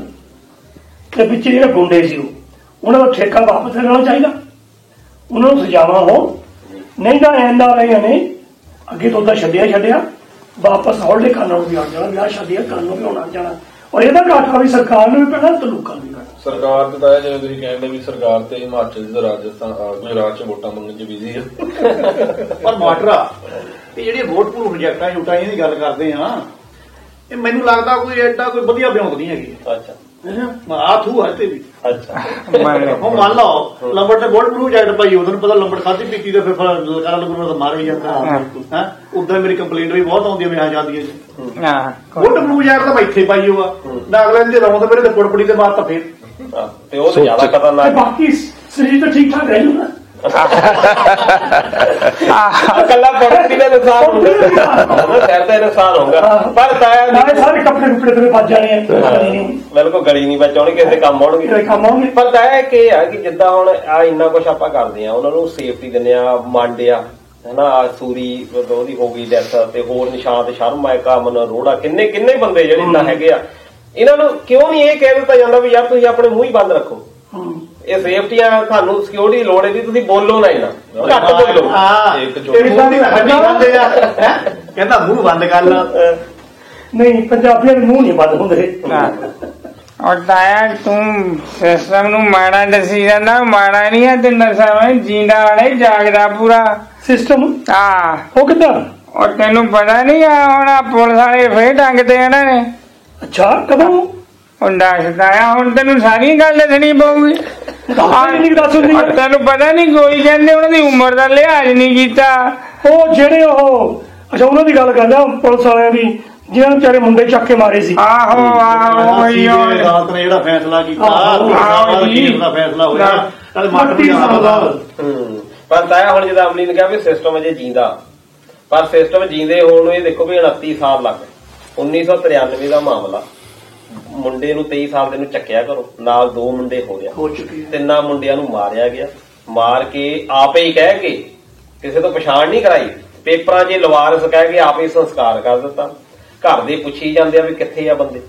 ਤੇ ਪਿੱਛੇ ਜਿਹੜੇ ਗੁੰਡੇ ਸੀ ਉਹਨਾਂ ਦਾ ਠੇਕਾ ਵਾਪਸ ਲੈਣਾ ਚਾਹੀਦਾ, ਉਹਨਾਂ ਨੂੰ ਸਜ਼ਾਵਾਂ ਹੋਣ। ਨਹੀਂ ਤਾਂ NRI ਨੇ ਅੱਗੇ ਤੋਂ ਤਾਂ ਛੱਡਿਆ ਵਾਪਸ ਹੌਲੇ ਕਰਨ ਨੂੰ ਵੀ ਆ ਜਾਣਾ, ਵਿਆਹ ਸ਼ਾਦੀਆਂ ਕਰਨ ਨੂੰ ਵੀ ਹੋਣਾ ਜਾਣਾ। ਔਰ ਇਹਦਾ ਘਾਟਾ ਵੀ ਸਰਕਾਰ ਨੂੰ ਵੀ ਪੈਣਾ ਤੇ ਲੋਕਾਂ ਨੂੰ ਵੀ ਪੈਣਾ। ਸਰਕਾਰ ਤੇ ਤਾਂ ਜਿਵੇਂ ਤੁਸੀਂ ਕਹਿੰਦੇ ਵੀ ਸਰਕਾਰ ਤੇ ਹਿਮਾਚਲ ਤੇ ਰਾਜਸਥਾਨ ਗੁਜਰਾਤ 'ਚ ਵੋਟਾਂ ਮੰਗਣ 'ਚ ਬਿਜ਼ੀ ਆ। ਪਰ ਮਾਟਰਾ ਇਹ ਜਿਹੜੀਆਂ ਵੋਟ ਪ੍ਰੂਫ ਪ੍ਰੋਜੈਕਟਾਂ ਛੋਟਾਂ ਇਹਦੀ ਗੱਲ ਕਰਦੇ ਆ, ਇਹ ਮੈਨੂੰ ਲੱਗਦਾ ਕੋਈ ਐਡਾ ਕੋਈ ਵਧੀਆ ਬਿਉਂਕ ਨਹੀਂ ਹੈਗੀ। ਅੱਛਾ ਆ ਥੂ ਹੈ ਤੇ ਵੀ ਅੱਛਾ ਹੁਣ ਮੰਨ ਲਓ ਲੰਬੜ ਤੇ ਵੋਟ ਪ੍ਰੂਫ ਪ੍ਰੋਜੈਕਟ ਭਾਈ ਉਹਨੂੰ ਪਤਾ ਲੰਬੜ ਖਾਧੀ ਪੀਤੀ ਤੇ ਫਿਰ ਲਲਕਾਰਾ ਲੱਗੂਗਾ ਤਾਂ ਮਾਰ ਵੀ ਜਾਂਦਾ ਹੈ। ਉਦਾਂ ਮੇਰੀ ਕੰਪਲੇਂਟ ਵੀ ਬਹੁਤ ਆਉਂਦੀ ਹੈ ਵਿਆਹ ਸ਼ਾਦੀਆਂ 'ਚ। ਵੋਟ ਪ੍ਰੂਫ ਪ੍ਰੋਜੈਕਟ ਤਾਂ ਇੱਥੇ ਪਾਈ ਹੋਆ ਨਾ ਅਗਲੇ ਦਿਨ ਰੌਂ ਤਾਂ ਮੇਰੇ ਤੇ ਪੁੜਪੜੀ ਤੇ ਮਾਰ ਤਾਂ ਫਿਰ ਤੇ ਉਹ ਜ਼ਿਆਦਾ ਖਤਰਨਾਕ। ਬਾਕੀ ਸਰੀਰ ਤਾਂ ਠੀਕ ਠਾਕ ਰਹਿ ਜੂਗਾ, ਕੱਲਾ ਪ੍ਰੋਡਕਟੀ ਦਾ ਨੁਕਸਾਨ ਹੁੰਦਾ, ਸਿਰ ਦਾ ਨੁਕਸਾਨ ਹੋਊਗਾ। ਪਰ ਤਾਇਆ ਸਾਰੇ ਕੱਪੜੇ ਤੇ ਵੱਜ ਜਾਣੇ ਆ, ਬਿਲਕੁਲ ਗਲੀ ਨਹੀਂ ਬਚਾਉਣੀ, ਕਿਸੇ ਦੇ ਕੰਮ ਆਉਣਗੇ। ਪਰ ਤਾਇਆ ਇੱਕ ਇਹ ਆ ਕਿ ਜਿੱਦਾਂ ਹੁਣ ਆ ਇੰਨਾ ਕੁਛ ਆਪਾਂ ਕਰਦੇ ਆ, ਉਹਨਾਂ ਨੂੰ ਸੇਫਟੀ ਦਿੰਦੇ ਆ, ਮਾਂਡਿਆ ਹਨਾ, ਸੂਰੀ ਉਹਦੀ ਹੋ ਗਈ ਡੈਥ, ਤੇ ਹੋਰ ਨਿਸ਼ਾਨ ਤੇ ਸ਼ਰਮਾ ਕਾਮਨ ਰੋੜਾ, ਕਿੰਨੇ ਬੰਦੇ ਜਿਹੜੇ ਇੰਨਾ ਹੈਗੇ ਆ, ਇਹਨਾਂ ਨੂੰ ਕਿਉਂ ਨਹੀਂ ਇਹ ਕਹਿ ਦਿੱਤਾ ਜਾਂਦਾ ਵੀ ਯਾਰ ਤੁਸੀਂ ਆਪਣੇ ਮੂੰਹ ਹੀ ਬੰਦ ਰੱਖੋ, ਇਹ ਸੇਫਟੀ ਆ, ਤੁਹਾਨੂੰ ਸਿਕਿਉਰਿਟੀ ਲੋੜ ਹੈ ਜੀ, ਤੁਸੀਂ ਬੋਲੋ ਨਾ ਇਹਨਾਂ ਘੱਟ ਬੋਲੋ। ਕਹਿੰਦਾ ਮੂੰਹ ਬੰਦ ਕਰ ਲਾ। ਨਹੀਂ ਪੰਜਾਬੀਆਂ ਦੇ ਮੂੰਹ ਨਹੀਂ ਬੰਦ ਹੁੰਦੇ। ਔਰ ਤਾਇਆ ਤੂੰ ਸਿਸਟਮ ਨੂੰ ਮਾੜਾ ਦੱਸੀ ਜਾਂਦਾ, ਮਾੜਾ ਨਹੀਂ ਹੈ, ਤੇ ਨਸ਼ਾ ਜੀਂਦਾ ਵਾਲੇ ਜਾਗਦਾ ਪੂਰਾ ਸਿਸਟਮ। ਉਹ ਕਿੱਦਾਂ? ਔਰ ਤੈਨੂੰ ਪਤਾ ਨਹੀਂ ਆ ਹੁਣ ਪੁਲਿਸ ਵਾਲੇ ਫੇਰ ਟੰਗਦੇ ਇਹਨਾਂ ਨੇ। ਅੱਛਾ ਕਦੋਂ? ਹੁਣ ਦੱਸਦਾ ਆ, ਹੁਣ ਤੈਨੂੰ ਸਾਰੀ ਗੱਲ ਦੱਸਣੀ ਪਊਗੀ। ਤੈਨੂੰ ਪਤਾ ਨਹੀਂ ਕੋਈ ਕਹਿੰਦੇ ਉਹਨਾਂ ਦੀ ਉਮਰ ਦਾ ਲਿਹਾਜ਼ ਨਹੀਂ ਕੀਤਾ। ਉਹ ਜਿਹੜੇ ਅੱਛਾ ਉਹਨਾਂ ਦੀ ਗੱਲ ਕਰਦਾ ਪੁਲਿਸ ਵਾਲਿਆਂ ਦੀ, ਜਿਹਨਾਂ ਨੂੰ ਵਿਚਾਰੇ ਮੁੰਡੇ ਚੱਕ ਕੇ ਮਾਰੇ ਸੀ। ਆਹੋ ਅਦਾਲਤ ਨੇ ਜਿਹੜਾ ਫੈਸਲਾ ਕੀਤਾ, ਦਾ ਫੈਸਲਾ ਹੋਇਆ। ਪਰ ਤਾਇਆ ਹੁਣ ਜਦੋਂ ਅਮਲੀ ਨੇ ਕਿਹਾ ਵੀ ਸਿਸਟਮ ਅਜੇ ਜੀਂਦਾ, ਪਰ ਸਿਸਟਮ ਜੀਂਦੇ ਹੋਣ ਨੂੰ ਇਹ ਦੇਖੋ ਵੀ 29 ਸਾਲ ਲੱਗ ਗਏ। 1993 ਦਾ ਮਾਮਲਾ, ਮੁੰਡੇ ਨੂੰ 23 ਸਾਲ ਦੇ ਨੂੰ ਚੱਕਿਆ ਘਰੋਂ, ਨਾਲ 2 ਮੁੰਡੇ ਹੋ ਗਏ, 3 ਮੁੰਡਿਆਂ ਨੂੰ ਮਾਰਿਆ ਗਿਆ। ਮਾਰ ਕੇ ਆਪੇ ਹੀ ਕਹਿ ਕੇ, ਕਿਸੇ ਤੋਂ ਪਛਾਣ ਨਹੀਂ ਕਰਾਈ, ਪੇਪਰਾਂ 'ਚ ਲਵਾਰਸ ਕਹਿ ਕੇ ਆਪੇ ਸੰਸਕਾਰ ਕਰ ਦਿੱਤਾ। ਘਰ ਦੇ ਪੁੱਛੀ ਜਾਂਦੇ ਆ ਵੀ ਕਿੱਥੇ ਆ ਬੰਦੇ,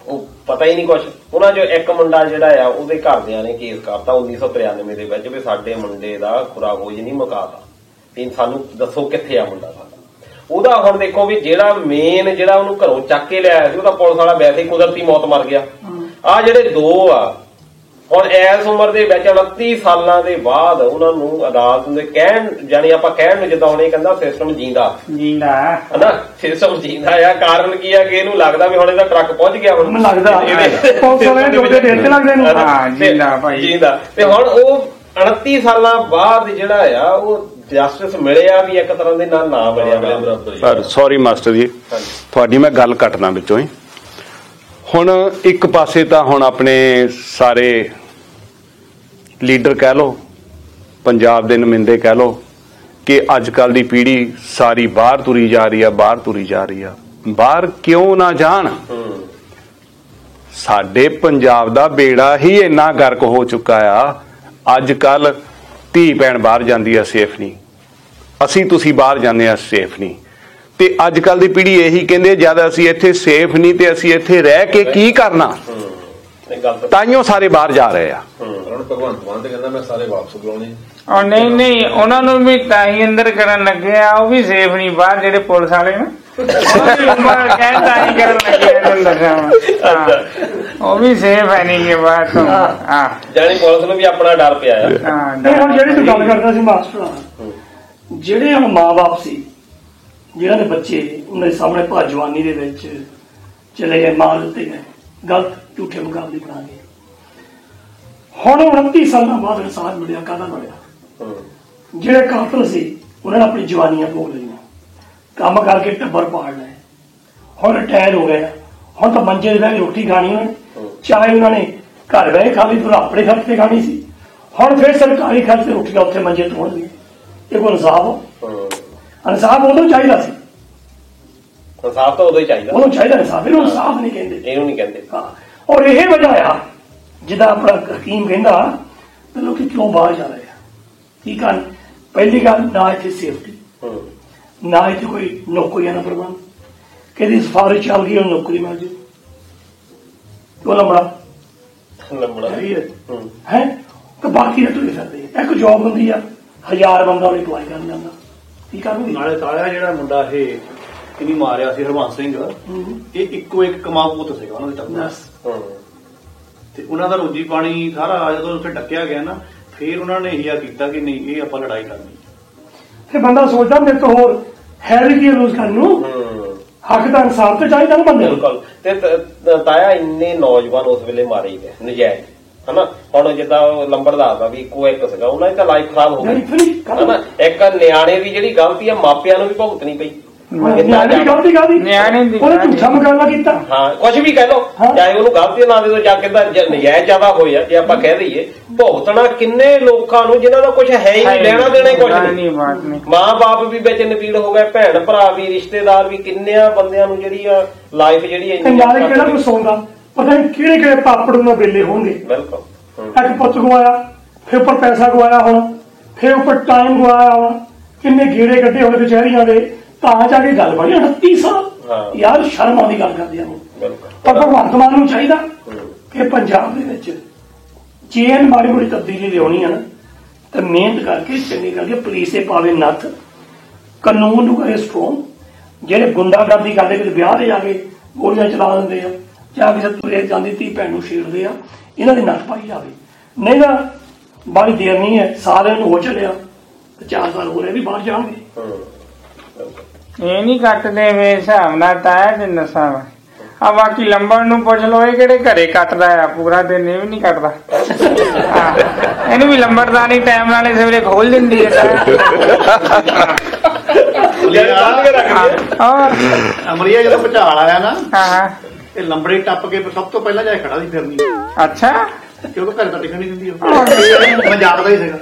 ਉਹ ਪਤਾ ਹੀ ਨਹੀਂ ਕੁਛ। ਉਹਨਾਂ 'ਚੋਂ ਇੱਕ ਮੁੰਡਾ ਜਿਹੜਾ ਆ ਉਹਦੇ ਘਰਦਿਆਂ ਨੇ ਕੇਸ ਕਰਤਾ 1993 ਦੇ ਵਿੱਚ ਵੀ ਸਾਡੇ ਮੁੰਡੇ ਦਾ ਖੁਰਾਕੋਜ ਨਹੀਂ ਮੁਕਾਤਾ, ਵੀ ਸਾਨੂੰ ਦੱਸੋ ਕਿੱਥੇ ਆ ਮੁੰਡਾ ਸਾਡਾ। ਉਹਦਾ ਹੁਣ ਦੇਖੋ ਵੀ ਜਿਹੜਾ ਮੇਨ ਜਿਹੜਾ ਉਹਨੂੰ ਘਰੋਂ ਚੱਕ ਕੇ ਲਿਆਇਆ ਸੀ, ਉਹਦਾ ਪੁਲਿਸ ਵਾਲਾ ਵੈਸੇ ਹੀ ਕੁਦਰਤੀ ਮੌਤ ਮਰ ਗਿਆ। ਆ ਜਿਹੜੇ 2 ਆ ਹੁਣ ਇਸ ਉਮਰ ਦੇ ਵਿੱਚ 29 ਸਾਲਾਂ ਦੇ ਬਾਅਦ ਉਹਨਾਂ ਨੂੰ ਅਦਾਲਤ ਦੇ ਕਹਿਣ, ਜਾਣੀ ਆਪਾਂ ਕਹਿਣ ਨੂੰ ਜਿੱਦਾਂ ਹੁਣ ਇਹ ਕਹਿੰਦਾ ਸਿਸਟਮ ਜੀਂਦਾ ਹਨਾ, ਸਿਸਟਮ ਜੀਂਦਾ ਆ। ਕਾਰਨ ਕੀ ਆ ਕਿ ਇਹਨੂੰ ਲੱਗਦਾ ਵੀ ਹੁਣ ਇਹਦਾ ਟਰੱਕ ਪਹੁੰਚ ਗਿਆ, ਹੁਣ ਲੱਗਦਾ ਜੀਂਦਾ। ਤੇ ਹੁਣ ਉਹ 29 ਸਾਲਾਂ ਬਾਅਦ ਜਿਹੜਾ ਆ ਉਹ ਜਸਟਿਸ ਮਿਲਿਆ ਵੀ ਇੱਕ ਤਰ੍ਹਾਂ ਦੇ ਨਾਲ ਨਾ ਮਿਲਿਆ। ਸਰ ਸੌਰੀ ਮਾਸਟਰ ਜੀ, ਤੁਹਾਡੀ ਮੈਂ ਗੱਲ ਕੱਟਣਾ ਵਿੱਚੋਂ ਹੀ। ਹੁਣ ਇੱਕ ਪਾਸੇ ਤਾਂ ਹੁਣ ਆਪਣੇ ਸਾਰੇ ਲੀਡਰ ਕਹਿ ਲਓ, ਪੰਜਾਬ ਦੇ ਨੁਮਾਇੰਦੇ ਕਹਿ ਲਓ ਕਿ ਅੱਜ ਕੱਲ ਦੀ ਪੀੜ੍ਹੀ ਸਾਰੀ ਬਾਹਰ ਤੁਰੀ ਜਾ ਰਹੀ ਆ, ਬਾਹਰ ਤੁਰੀ ਜਾ ਰਹੀ ਆ। ਬਾਹਰ ਕਿਉਂ ਨਾ ਜਾਣ? ਸਾਡੇ ਪੰਜਾਬ ਦਾ ਬੇੜਾ ਹੀ ਇੰਨਾ ਗਰਕ ਹੋ ਚੁੱਕਾ ਆ। ਅੱਜ ਕੱਲ ਧੀ ਭੈਣ ਬਾਹਰ ਜਾਂਦੀ ਆ, ਸੇਫ ਨਹੀਂ। ਅਸੀਂ ਤੁਸੀਂ ਬਾਹਰ ਜਾਂਦੇ ਆ, ਸੇਫ ਨਹੀਂ। ਤੇ ਅੱਜ ਕੱਲ ਦੀ ਪੀੜ੍ਹੀ ਇਹੀ ਕਹਿੰਦੇ ਜਦ ਅਸੀਂ ਇੱਥੇ ਸੇਫ ਨਹੀਂ ਤੇ ਅਸੀਂ ਇੱਥੇ ਰਹਿ ਕੇ ਕੀ ਕਰਨਾ, ਤਾਈਓ ਸਾਰੇ ਬਾਹਰ ਜਾ ਰਹੇ ਆ। ਹੁਣ ਭਗਵੰਤ ਮਾਨ ਤੇ ਕਹਿੰਦਾ ਮੈਂ ਸਾਰੇ ਵਾਪਸ ਬੁਲਾਉਣੇ। ਨਹੀਂ ਉਹਨਾਂ ਨੂੰ ਵੀ ਤਾਂ ਹੀ ਅੰਦਰ ਕਰਨ ਲੱਗੇ ਆ, ਉਹ ਵੀ ਸੇਫ ਨਹੀਂ ਬਾਹਰ, ਜਿਹੜੇ ਪੁਲਿਸ ਵਾਲੇ ਨੇ ਉਹ ਵੀ ਸੇਫ ਹੈ ਨਹੀਂ ਕਿ ਬਾਹਰ ਤੋਂ। ਜਾਨੀ ਪੁਲਿਸ ਨੂੰ ਵੀ ਆਪਣਾ ਡਰ ਪਿਆ ਆ। ਹੁਣ ਜਿਹੜੀ ਤੂੰ ਗੱਲ ਕਰਦਾ ਸੀ ਮਾਸਟਰ, ਜਿਹੜੇ ਹੁਣ ਮਾਂ-ਬਾਪ ਸੀ ਜਿਹਨਾਂ ਦੇ ਬੱਚੇ ਉਹਨਾਂ ਦੇ ਸਾਹਮਣੇ ਭਾ ਜਵਾਨੀ ਦੇ ਵਿੱਚ ਚਲੇ ਗਏ, ਮਾਰ ਦਿੱਤੇ ਗਏ, ਗਲਤ ਝੂਠੇ ਮੁਕਾਬਲੇ ਬਣਾ ਗਏ। ਹੁਣ 29 ਸਾਲਾਂ ਬਾਅਦ ਇਨਸਾਫ ਮਿਲਿਆ, ਕਾਹਦਾ ਮਿਲਿਆ? ਜਿਹੜੇ ਕਾਤਲ ਸੀ ਉਹਨਾਂ ਨੇ ਆਪਣੀ ਜਵਾਨੀਆਂ ਭੋਗ ਲਈਆਂ, ਕੰਮ ਕਰਕੇ ਟੱਬਰ ਪਾੜ ਲਏ, ਹੁਣ ਰਿਟਾਇਰ ਹੋ ਗਏ। ਹੁਣ ਤਾਂ ਮੰਜੇ ਦੇ ਬਹਿ ਕੇ ਰੋਟੀ ਖਾਣੀ ਉਹਨਾਂ ਨੇ, ਚਾਹੇ ਉਹਨਾਂ ਨੇ ਘਰ ਬਹਿ ਕੇ ਖਾਣੀ, ਫਿਰ ਆਪਣੇ ਖਰਚ ਤੇ ਖਾਣੀ ਸੀ। ਹੁਣ ਫਿਰ ਸਰਕਾਰੀ ਖਰਚ ਤੇ ਰੋਟੀਆਂ ਉੱਥੇ ਮੰਜੇ ਤੋਂ ਹੋਣਗੇ। ਇਹ ਕੋਈ ਇਨਸਾਫ? ਇਨਸਾਫ ਉਦੋਂ ਚਾਹੀਦਾ ਸੀ, ਇਨਸਾਫ ਤਾਂ ਉਦੋਂ ਹੀ ਚਾਹੀਦਾ, ਉਦੋਂ ਚਾਹੀਦਾ ਇਨਸਾਫ। ਇਹਨੂੰ ਇਨਸਾਫ ਨਹੀਂ ਕਹਿੰਦੇ, ਇਹਨੂੰ ਨਹੀਂ ਕਹਿੰਦੇ। ਔਰ ਇਹ ਵਜ੍ਹਾ ਆ ਜਿੱਦਾਂ ਆਪਣਾ ਹਕੀਮ ਕਹਿੰਦਾ ਲੋਕੀ ਕਿਉਂ ਬਾਹਰ ਜਾ ਰਹੇ ਆ। ਕੀ ਕਾਰਨ? ਪਹਿਲੀ ਗੱਲ, ਨਾ ਇੱਥੇ ਸੇਫਟੀ, ਨਾ ਇੱਥੇ ਕੋਈ ਨੌਕਰੀਆਂ ਦਾ ਪ੍ਰਬੰਧ, ਕਿਹਦੀ ਸਿਫਾਰਿਸ਼ ਚੱਲ ਗਈ, ਉਹ ਨੌਕਰੀ ਮਿਲ ਜੇ, ਉਹ ਲੰਬੜਾ ਹੈ। ਤੇ ਬਾਕੀ ਤੁਰੇ ਫਿਰਦੇ ਇੱਕ ਜੋਬ ਹੁੰਦੀ ਆ, 1000 ਬੰਦਾ ਉਹਨੇ ਅਪਲਾਈ ਕਰਨ ਜਾਂਦਾ, ਕੀ ਕਰਨਗੇ। ਨਾਲੇ ਤਾਇਆ ਜਿਹੜਾ ਮੁੰਡਾ ਇਹ ਕਿੰਨੀ ਮਾਰਿਆ ਸੀ ਹਰਵੰਸ ਸਿੰਘ, ਇਹ ਇੱਕੋ ਇੱਕ ਕਮਾਊ ਪੁੱਤ ਸੀਗਾ ਉਹਨਾਂ ਦੇ ਟੱਬਰ ਤੇ ਉਹਨਾਂ ਦਾ ਰੋਜੀ ਪਾਣੀ ਸਾਰਾ ਜਦੋਂ ਉੱਥੇ ਡੱਕਿਆ ਗਿਆ ਨਾ, ਫਿਰ ਉਹਨਾਂ ਨੇ ਇਹ ਕੀਤਾ ਕਿ ਨਹੀਂ ਇਹ ਆਪਾਂ ਲੜਾਈ ਕਰਨੀ। ਫਿਰ ਬੰਦਾ ਸੋਚਦਾ ਮੇਰੇ ਤੋਂ ਹੋਰ ਹੈ ਵੀ ਕੀ ਲੂਜ਼ ਕਰਨ ਨੂੰ, ਹੱਕ ਦਾ ਇਨਸਾਫ ਤੇ ਚਾਹੀਦਾ ਨਾ ਬੰਦੇ ਨੂੰ। ਤੇ ਤਾਇਆ ਇੰਨੇ ਨੌਜਵਾਨ ਉਸ ਵੇਲੇ ਮਾਰੇ ਗਏ ਨਜਾਇਜ਼, ਹਨਾ। ਹੁਣ ਜਿੱਦਾਂ ਲੰਬੜਦਾਰ ਦਾ ਵੀ ਇੱਕੋ ਇੱਕ ਸੀਗਾ, ਉਹਨਾਂ ਦੀ ਤਾਂ ਲਾਈਫ ਖਰਾਬ ਹੋ ਗਈ, ਹਨਾ। ਇੱਕ ਨਿਆਣੇ ਦੀ ਜਿਹੜੀ ਗਲਤੀ ਆ ਮਾਪਿਆਂ ਨੂੰ ਵੀ ਭੁਗਤਣੀ ਪਈ। ਨਿਆਣੇ ਦੀ ਗਲਤੀ ਕਾਹਦੀ, ਉਹਨੇ ਝੂਠਾ ਮੁਕਾਬਲਾ ਕੀਤਾ। ਹਾਂ, ਕੁਝ ਵੀ ਕਹਿ ਲਓ, ਚਾਹੇ ਉਹਨੂੰ ਗਲਤੀ ਨਾ ਦੇ ਦੋ ਜਾਂ ਕਿੱਦਾਂ ਨਜਾਇਜ਼ ਜ਼ਿਆਦਾ ਹੋਇਆ, ਜੇ ਆਪਾਂ ਕਹਿ ਦਈਏ ਭੁਗਤਣਾ ਕਿੰਨੇ ਲੋਕਾਂ ਨੂੰ ਜਿਨ੍ਹਾਂ ਦਾ ਕੁਝ ਹੈ ਹੀ ਨਹੀਂ, ਲੈਣਾ ਦੇਣਾ ਹੀ ਕੁਝ ਨਹੀਂ। ਮਾਂ ਬਾਪ ਵੀ ਵਿੱਚ ਨਪੀੜ ਹੋ ਗਏ, ਭੈਣ ਭਰਾ ਵੀ, ਰਿਸ਼ਤੇਦਾਰ ਵੀ, ਕਿੰਨਿਆਂ ਬੰਦਿਆਂ ਨੂੰ ਜਿਹੜੀ ਆ ਲਾਈਫ ਜਿਹੜੀ ਨਾਲੇ ਕਿਹੜਾ ਕੁਛ ਸੌਂਦਾ, ਪਤਾ ਨਹੀਂ ਕਿਹੜੇ ਕਿਹੜੇ ਪਾਪੜ ਨੂੰ ਵੇਲੇ ਹੋਣਗੇ। ਬਿਲਕੁਲ, ਇੱਕ ਪੁੱਤ ਗਵਾਇਆ, ਫਿਰ ਉੱਪਰ ਪੈਸਾ ਗਵਾਇਆ ਹੋਣਾ, ਫਿਰ ਉੱਪਰ ਟਾਈਮ ਗਵਾਇਆ ਹੋਣਾ, ਕਿੰਨੇ ਗੇੜੇ ਕੱਢੇ ਹੋਣੇ ਕਚਹਿਰੀਆਂ ਦੇ, ਤਾਂ ਜਾ ਕੇ ਗੱਲ ਬਣੀ 38 ਸਾਲ। ਯਾਰ ਸ਼ਰਮ ਆਉਂਦੀ ਗੱਲ ਕਰਦਿਆਂ ਨੂੰ। ਪਰ ਭਗਵੰਤ ਮਾਨ ਨੂੰ ਚਾਹੀਦਾ ਕਿ ਪੰਜਾਬ ਦੇ ਵਿੱਚ ਜੇ ਮਾੜੀ ਮੋਟੀ ਤਬਦੀਲੀ ਲਿਆਉਣੀ ਆ ਨਾ, ਤਾਂ ਮਿਹਨਤ ਕਰਕੇ ਚੰਗੀ ਕਰਕੇ ਪੁਲਿਸ ਦੇ ਪਾਵੇ ਨੱਥ, ਕਾਨੂੰਨ ਨੂੰ ਕਰੇ ਸਟਰੋਂਗ। ਜਿਹੜੇ ਗੁੰਡਾਗਰਦੀ ਕਰਦੇ ਕਿ ਵਿਆਹ ਤੇ ਜਾ ਕੇ ਗੋਲੀਆਂ ਚਲਾ ਦਿੰਦੇ ਆ, ਜਾਂ ਕਿਸੇ ਤੁਰੇ ਜਾਂਦੀ ਧੀ ਭੈਣ ਨੂੰ ਛੇੜਦੇ ਆ, ਇਹਨਾਂ ਦੀ ਨੱਥ ਪਾਈ ਜਾਵੇ। ਨਹੀਂ ਤਾਂ ਬੜੀ ਦੇਰ ਨਹੀਂ ਹੈ, ਸਾਰਿਆਂ ਨੂੰ ਹੋ ਚੱਲਿਆ ਤੇ 4 ਸਾਲ ਹੋ ਰਹੇ ਵੀ ਬਾਹਰ ਜਾਣਗੇ। ਇਹ ਨਹੀਂ ਕੱਟਦੇ ਵੇ ਹਿਸਾਬ ਨਾਲ ਤਾਇਆ ਤੇ ਨਸ਼ਾ ਵਾ। ਆ ਬਾਕੀ ਲੰਬੜ ਨੂੰ ਪੁੱਛ ਲੋ, ਇਹ ਕਿਹੜੇ ਘਰੇ ਕੱਟਦਾ ਆ ਪੂਰਾ ਦਿਨ, ਇਹ ਵੀ ਨਹੀਂ ਕੱਟਦਾ। ਇਹਨੂੰ ਵੀ ਲੰਬੜਦਾਰੀ ਟਾਈਮ ਨਾਲੇ ਸਵੇਰੇ ਖੋਲ ਦਿੰਦੀ ਹੈ। ਅਮਰੀਆ ਜਦੋਂ ਭੁਚਾਲ ਆਇਆ ਨਾ, ਇਹ ਲੰਬੜੇ ਟੱਪ ਕੇ ਸਭ ਤੋਂ ਪਹਿਲਾਂ ਜਾ ਖੜਾ ਸੀ ਫਿਰਨੀ। ਅੱਛਾ, ਕਿਉਂਕਿ ਘਰ ਤਾਂ ਟਿਕਣ ਨਹੀਂ ਦਿੰਦੀ ਉਹ, ਮੈਂ ਜਾਣਦਾ ਹੀ ਸੀਗਾ।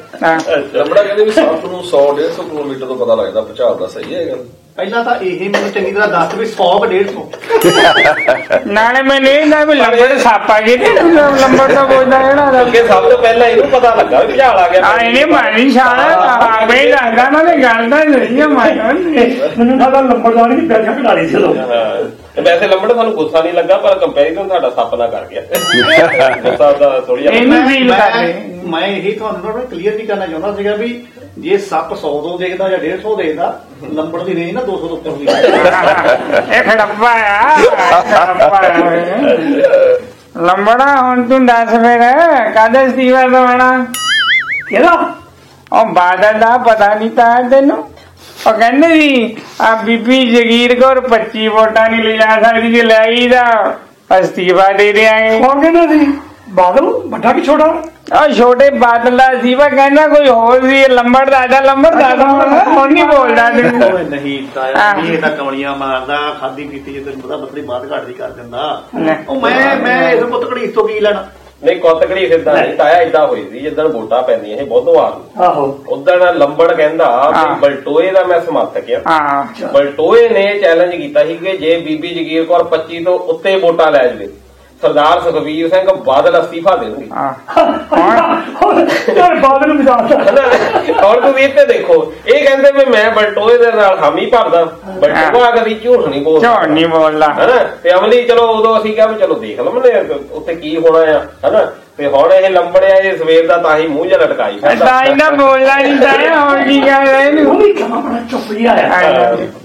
ਲੰਬੜਾ ਕਹਿੰਦੇ ਵੀ ਸੱਪ ਨੂੰ 100-150 ਕਿਲੋਮੀਟਰ ਤੋਂ ਪਤਾ ਲੱਗਦਾ ਭੁਚਾਲ ਦਾ, ਸਹੀ ਹੈ ਗੱਲ? ਪਹਿਲਾਂ ਤਾਂ ਇਹ ਮੈਨੂੰ ਚੰਗੀ ਤਰ੍ਹਾਂ ਦੱਸ ਵੀ 100-150। ਨਾਲੇ ਮੈਨੂੰ ਇਹ ਨਾ ਵੀ ਲੰਬੜ ਸਾਪਾ ਜੀ ਲੰਬੜ ਦਾ ਬੋਲਦਾ ਜਿਹੜਾ ਅੱਗੇ ਸਭ ਤੋਂ ਪਹਿਲਾਂ ਇਹਨੂੰ ਪਤਾ ਲੱਗਾ ਵੀ ਭੁਚਾਲ ਆ ਗਿਆ। ਇਹਨੇ ਮਾਰੀ ਛਾਲਾ ਆਪੇ ਹੀ ਲੱਗਦਾ ਨਾ, ਤੇ ਗੱਲ ਤਾਂ ਨਹੀਂ ਆ ਮੈਨੂੰ ਸਾਡਾ ਲੰਬੜਦਾਰੀ ਦੀ ਬੈਠਕ ਕਢਾਣੀ ਸੀ ਲੋਕ। ਵੈਸੇ ਲੰਬੜ ਸਾਨੂੰ ਗੁੱਸਾ ਨਹੀਂ ਲੱਗਾ, ਪਰ ਕੰਪੈਰੀਜ਼ਨ ਸਾਡਾ ਸੱਪ ਨਾਲ ਕਰ ਗਿਆ। ਗੁੱਸਾ ਦਾ ਥੋੜੀ ਮੈਂ ਇਹੀ ਤੁਹਾਨੂੰ ਕਲੀਅਰ ਨਹੀਂ ਕਰਨਾ ਚਾਹੁੰਦਾ ਸੀਗਾ ਵੀ ਜੇ ਸੱਪ 100 ਤੋਂ ਦੇਖਦਾ ਜਾਂ 150 ਦੇਖਦਾ, ਲੰਬੜ ਦੀ ਰੇਂਜ ਨਾ 200 ਤੋਂ ਉੱਪਰ ਹੁੰਦੀ। ਇਹ ਖੜੱਪਾ ਆ ਲੰਬੜਾ। ਹੁਣ ਤੂੰ ਦੱਸ ਫਿਰ ਕਾਹਦਾ ਅਸਤੀਫਾ ਦਵਾਣਾ? ਕਿਹਦਾ? ਉਹ ਬਾਦਲ ਦਾ ਪਤਾ ਨਹੀਂ ਤਾਂ ਤੈਨੂੰ? ਉਹ ਕਹਿੰਦੇ ਸੀ ਆ ਬੀਬੀ ਜਗੀਰ ਕੌਰ 25 ਵੋਟਾਂ ਨਹੀਂ ਲੈ ਜਾ ਸਕਦੀ, ਜੇ ਲੈ ਗਈ ਤਾਂ ਅਸਤੀਫਾ ਦੇ ਦਿਆਂਗੇ। ਕੌਣ ਕਹਿੰਦਾ ਸੀ? ਬਾਦਲ ਵੱਡਾ ਕਿ ਛੋਟਾ? ਆ ਛੋਟੇ ਬਾਦਲ ਦਾ ਅਸਤੀਫਾ ਕਹਿੰਦਾ ਕੋਈ ਹੋਰ ਸੀ, ਲੰਬੜ ਦਾ ਲੰਬੜ ਦਾ ਹੁਣ ਨਹੀਂ ਬੋਲਦਾ। ਨਹੀਂ ਤਾਇਆ, ਇਹ ਤਾਂ ਕਮਲੀਆਂ ਮਾਰਦਾ, ਖਾਦੀ ਪੀਤੀ ਜੇ ਤੈਨੂੰ ਪਤਾ ਬੱਤਰੀ ਬਾਤ ਘਾਟ ਦੀ ਕਰ ਦਿੰਦਾ। ਉਹ ਮੈਂ ਇਸ ਪੁੱਤ ਘੜੀਸ ਤੋਂ ਕੀ ਲੈਣਾ? ਨਹੀਂ, ਕੁੱਤਕੜੀ ਸਿੱਧਾ ਨਹੀਂ ਤਾਇਆ, ਏਦਾਂ ਹੋਈ ਸੀ ਜਿੱਦਣ ਵੋਟਾਂ ਪੈਂਦੀਆਂ ਸੀ ਬੁੱਧਵਾਰ ਨੂੰ। ਆਹੋ, ਉਦਣ ਲੰਬੜ ਕਹਿੰਦਾ ਵੀ ਬਲਟੋਏ ਦਾ ਮੈਂ ਸਮਰਥਕ ਆ। ਬਲਟੋਏ ਨੇ ਚੈਲੰਜ ਕੀਤਾ ਸੀ ਕਿ ਜੇ ਬੀਬੀ ਜਗੀਰ ਕੌਰ 25 ਤੋਂ ਉੱਤੇ ਵੋਟਾਂ ਲੈ ਜਾਵੇ, ਸਰਦਾਰ ਸੁਖਬੀਰ ਸਿੰਘ ਬਾਦਲ ਅਸਤੀਫਾ ਦੇਣਗੇ। ਬਾਦਲ ਨੂੰ ਬਚਾਤਾ। ਹੁਣ ਤੁਸੀਂ ਇੱਥੇ ਦੇਖੋ, ਇਹ ਕਹਿੰਦੇ ਵੀ ਮੈਂ ਬਲਟੋਏ ਦੇ ਨਾਲ ਹਾਮੀ ਭਰਦਾ, ਬਲਟੋਆ ਕਦੀ ਝੂਠ ਨਹੀਂ ਬੋਲਦਾ, ਹਨਾ। ਤੇ ਅਮਲੀ ਚਲੋ ਉਦੋਂ ਅਸੀਂ ਕਿਹਾ ਵੀ ਚਲੋ ਦੇਖ ਲਵਾਂਗੇ ਉੱਥੇ ਕੀ ਹੋਣਾ ਆ, ਹਨਾ। ਤੇ ਹੁਣ ਇਹ ਲੰਬੜਿਆ ਇਹ ਸਵੇਰ ਦਾ ਤਾਂ ਹੀ ਮੂੰਹ ਜਿਹਾ ਲਟਕਾਈ ਫਿਰਦਾ ਬੋਲਦਾ ਨਹੀਂ ਤਾਇਆ, ਹੋਰ ਕੀ ਕਹਿ ਰਹੇ ਉਹ ਵੀ ਕਮਾ ਬੜਾ ਚੁੱਪ ਜਿਹਾ।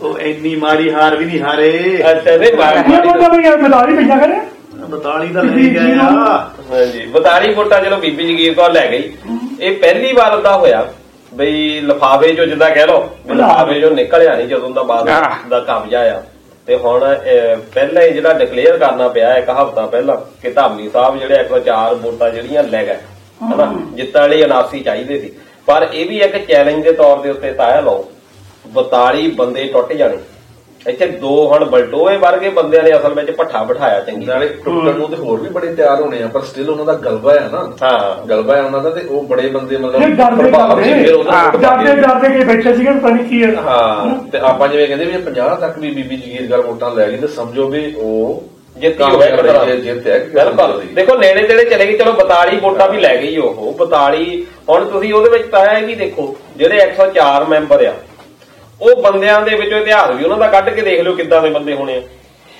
ਉਹ ਇੰਨੀ ਮਾੜੀ ਹਾਰ ਵੀ ਨਹੀਂ ਹਾਰੇ। ਅੱਛਾ, ਨਹੀਂ ਬਦਾਰੀ ਪਈਆਂ ਕਰੇ 42 ਦਾ ਲੈ ਗਿਆ। ਹਾਂਜੀ, 42 ਵੋਟਾਂ ਚਲੋ ਬੀਬੀ ਜਗੀਰ ਕੌਰ ਲੈ ਗਈ। ਇਹ ਪਹਿਲੀ ਵਾਰ ਦਾ ਹੋਇਆ ਬਈ ਲਿਫਾਫੇ ਚੋਂ, ਜਿੱਦਾਂ ਕਹਿ ਲਓ ਲਿਫਾਫੇ ਚੋਂ ਨਿਕਲਿਆ ਨਹੀਂ ਜਦੋਂ ਦਾ ਬਾਅਦ ਦਾ ਕਬਜ਼ਾ ਆ। ਤੇ ਹੁਣ ਪਹਿਲਾਂ ਹੀ ਜਿਹੜਾ ਡਿਕਲੇਅਰ ਕਰਨਾ ਪਿਆ ਇੱਕ ਹਫ਼ਤਾ ਪਹਿਲਾਂ ਕਿ ਧਾਮੀ ਸਾਹਿਬ ਜਿਹੜੇ 104 ਵੋਟਾਂ ਜਿਹੜੀਆਂ ਲੈ ਗਏ, ਹਨਾ, ਜਿੱਤਣ ਲਈ 79 ਚਾਹੀਦੇ ਸੀ। ਪਰ ਇਹ ਵੀ ਇੱਕ ਚੈਲੰਜ ਦੇ ਤੌਰ ਦੇ ਉੱਤੇ ਤਾਇਆ ਲਓ 42 ਬੰਦੇ ਟੁੱਟ ਜਾਣੇ। ਇੱਥੇ 2 ਹੁਣ ਬਲਟੋਏ ਵਰਗੇ ਬੰਦਿਆਂ ਨੇ ਅਸਲ ਵਿੱਚ ਭੱਠਾ ਬਿਠਾਇਆ ਚੰਗੀ ਨਾਲੇ ਟੁੱਟਣ ਨੂੰ ਤੇ ਹੋਰ ਵੀ ਬੜੇ ਤਿਆਰ ਹੋਣੇ ਆ, ਪਰ ਸਟਿਲ ਉਹਨਾਂ ਦਾ ਗਲਬਾ ਹੈ ਨਾ। ਹਾਂ, ਗਲਬਾ ਹੈ ਉਹਨਾਂ ਦਾ, ਤੇ ਉਹ ਬੜੇ ਬੰਦੇ ਮਤਲਬ ਡਰਦੇ ਕਿ ਬੈਠੇ ਸੀਗੇ ਪਤਾ ਨਹੀਂ ਕੀ ਹੈ। ਹਾਂ, ਤੇ ਆਪਾਂ ਜਿਵੇਂ ਕਹਿੰਦੇ ਵੀ 50 ਤੱਕ ਵੀ ਬੀਬੀ ਜਗੀਰ ਕੌਰ ਵੋਟਾਂ ਲੈ ਗਈ, ਤੇ ਸਮਝੋ ਵੀ ਉਹ ਜਿੱਤ ਹੈ। ਦੇਖੋ ਨੇੜੇ ਤੇੜੇ ਚਲੇ ਗਈ, ਚਲੋ 42 ਵੋਟਾਂ ਵੀ ਲੈ ਗਈ ਉਹ 42। ਹੁਣ ਤੁਸੀਂ ਉਹਦੇ ਵਿੱਚ ਤਾਂ ਇਹ ਵੀ ਦੇਖੋ ਜਿਹੜੇ 104 ਮੈਂਬਰ ਆ ਉਹ ਬੰਦਿਆਂ ਦੇ ਵਿੱਚੋਂ ਇਤਿਹਾਸ ਵੀ ਉਹਨਾਂ ਦਾ ਕੱਢ ਕੇ ਦੇਖ ਲਿਓ ਕਿੱਦਾਂ ਦੇ ਬੰਦੇ ਹੋਣੇ ਆ,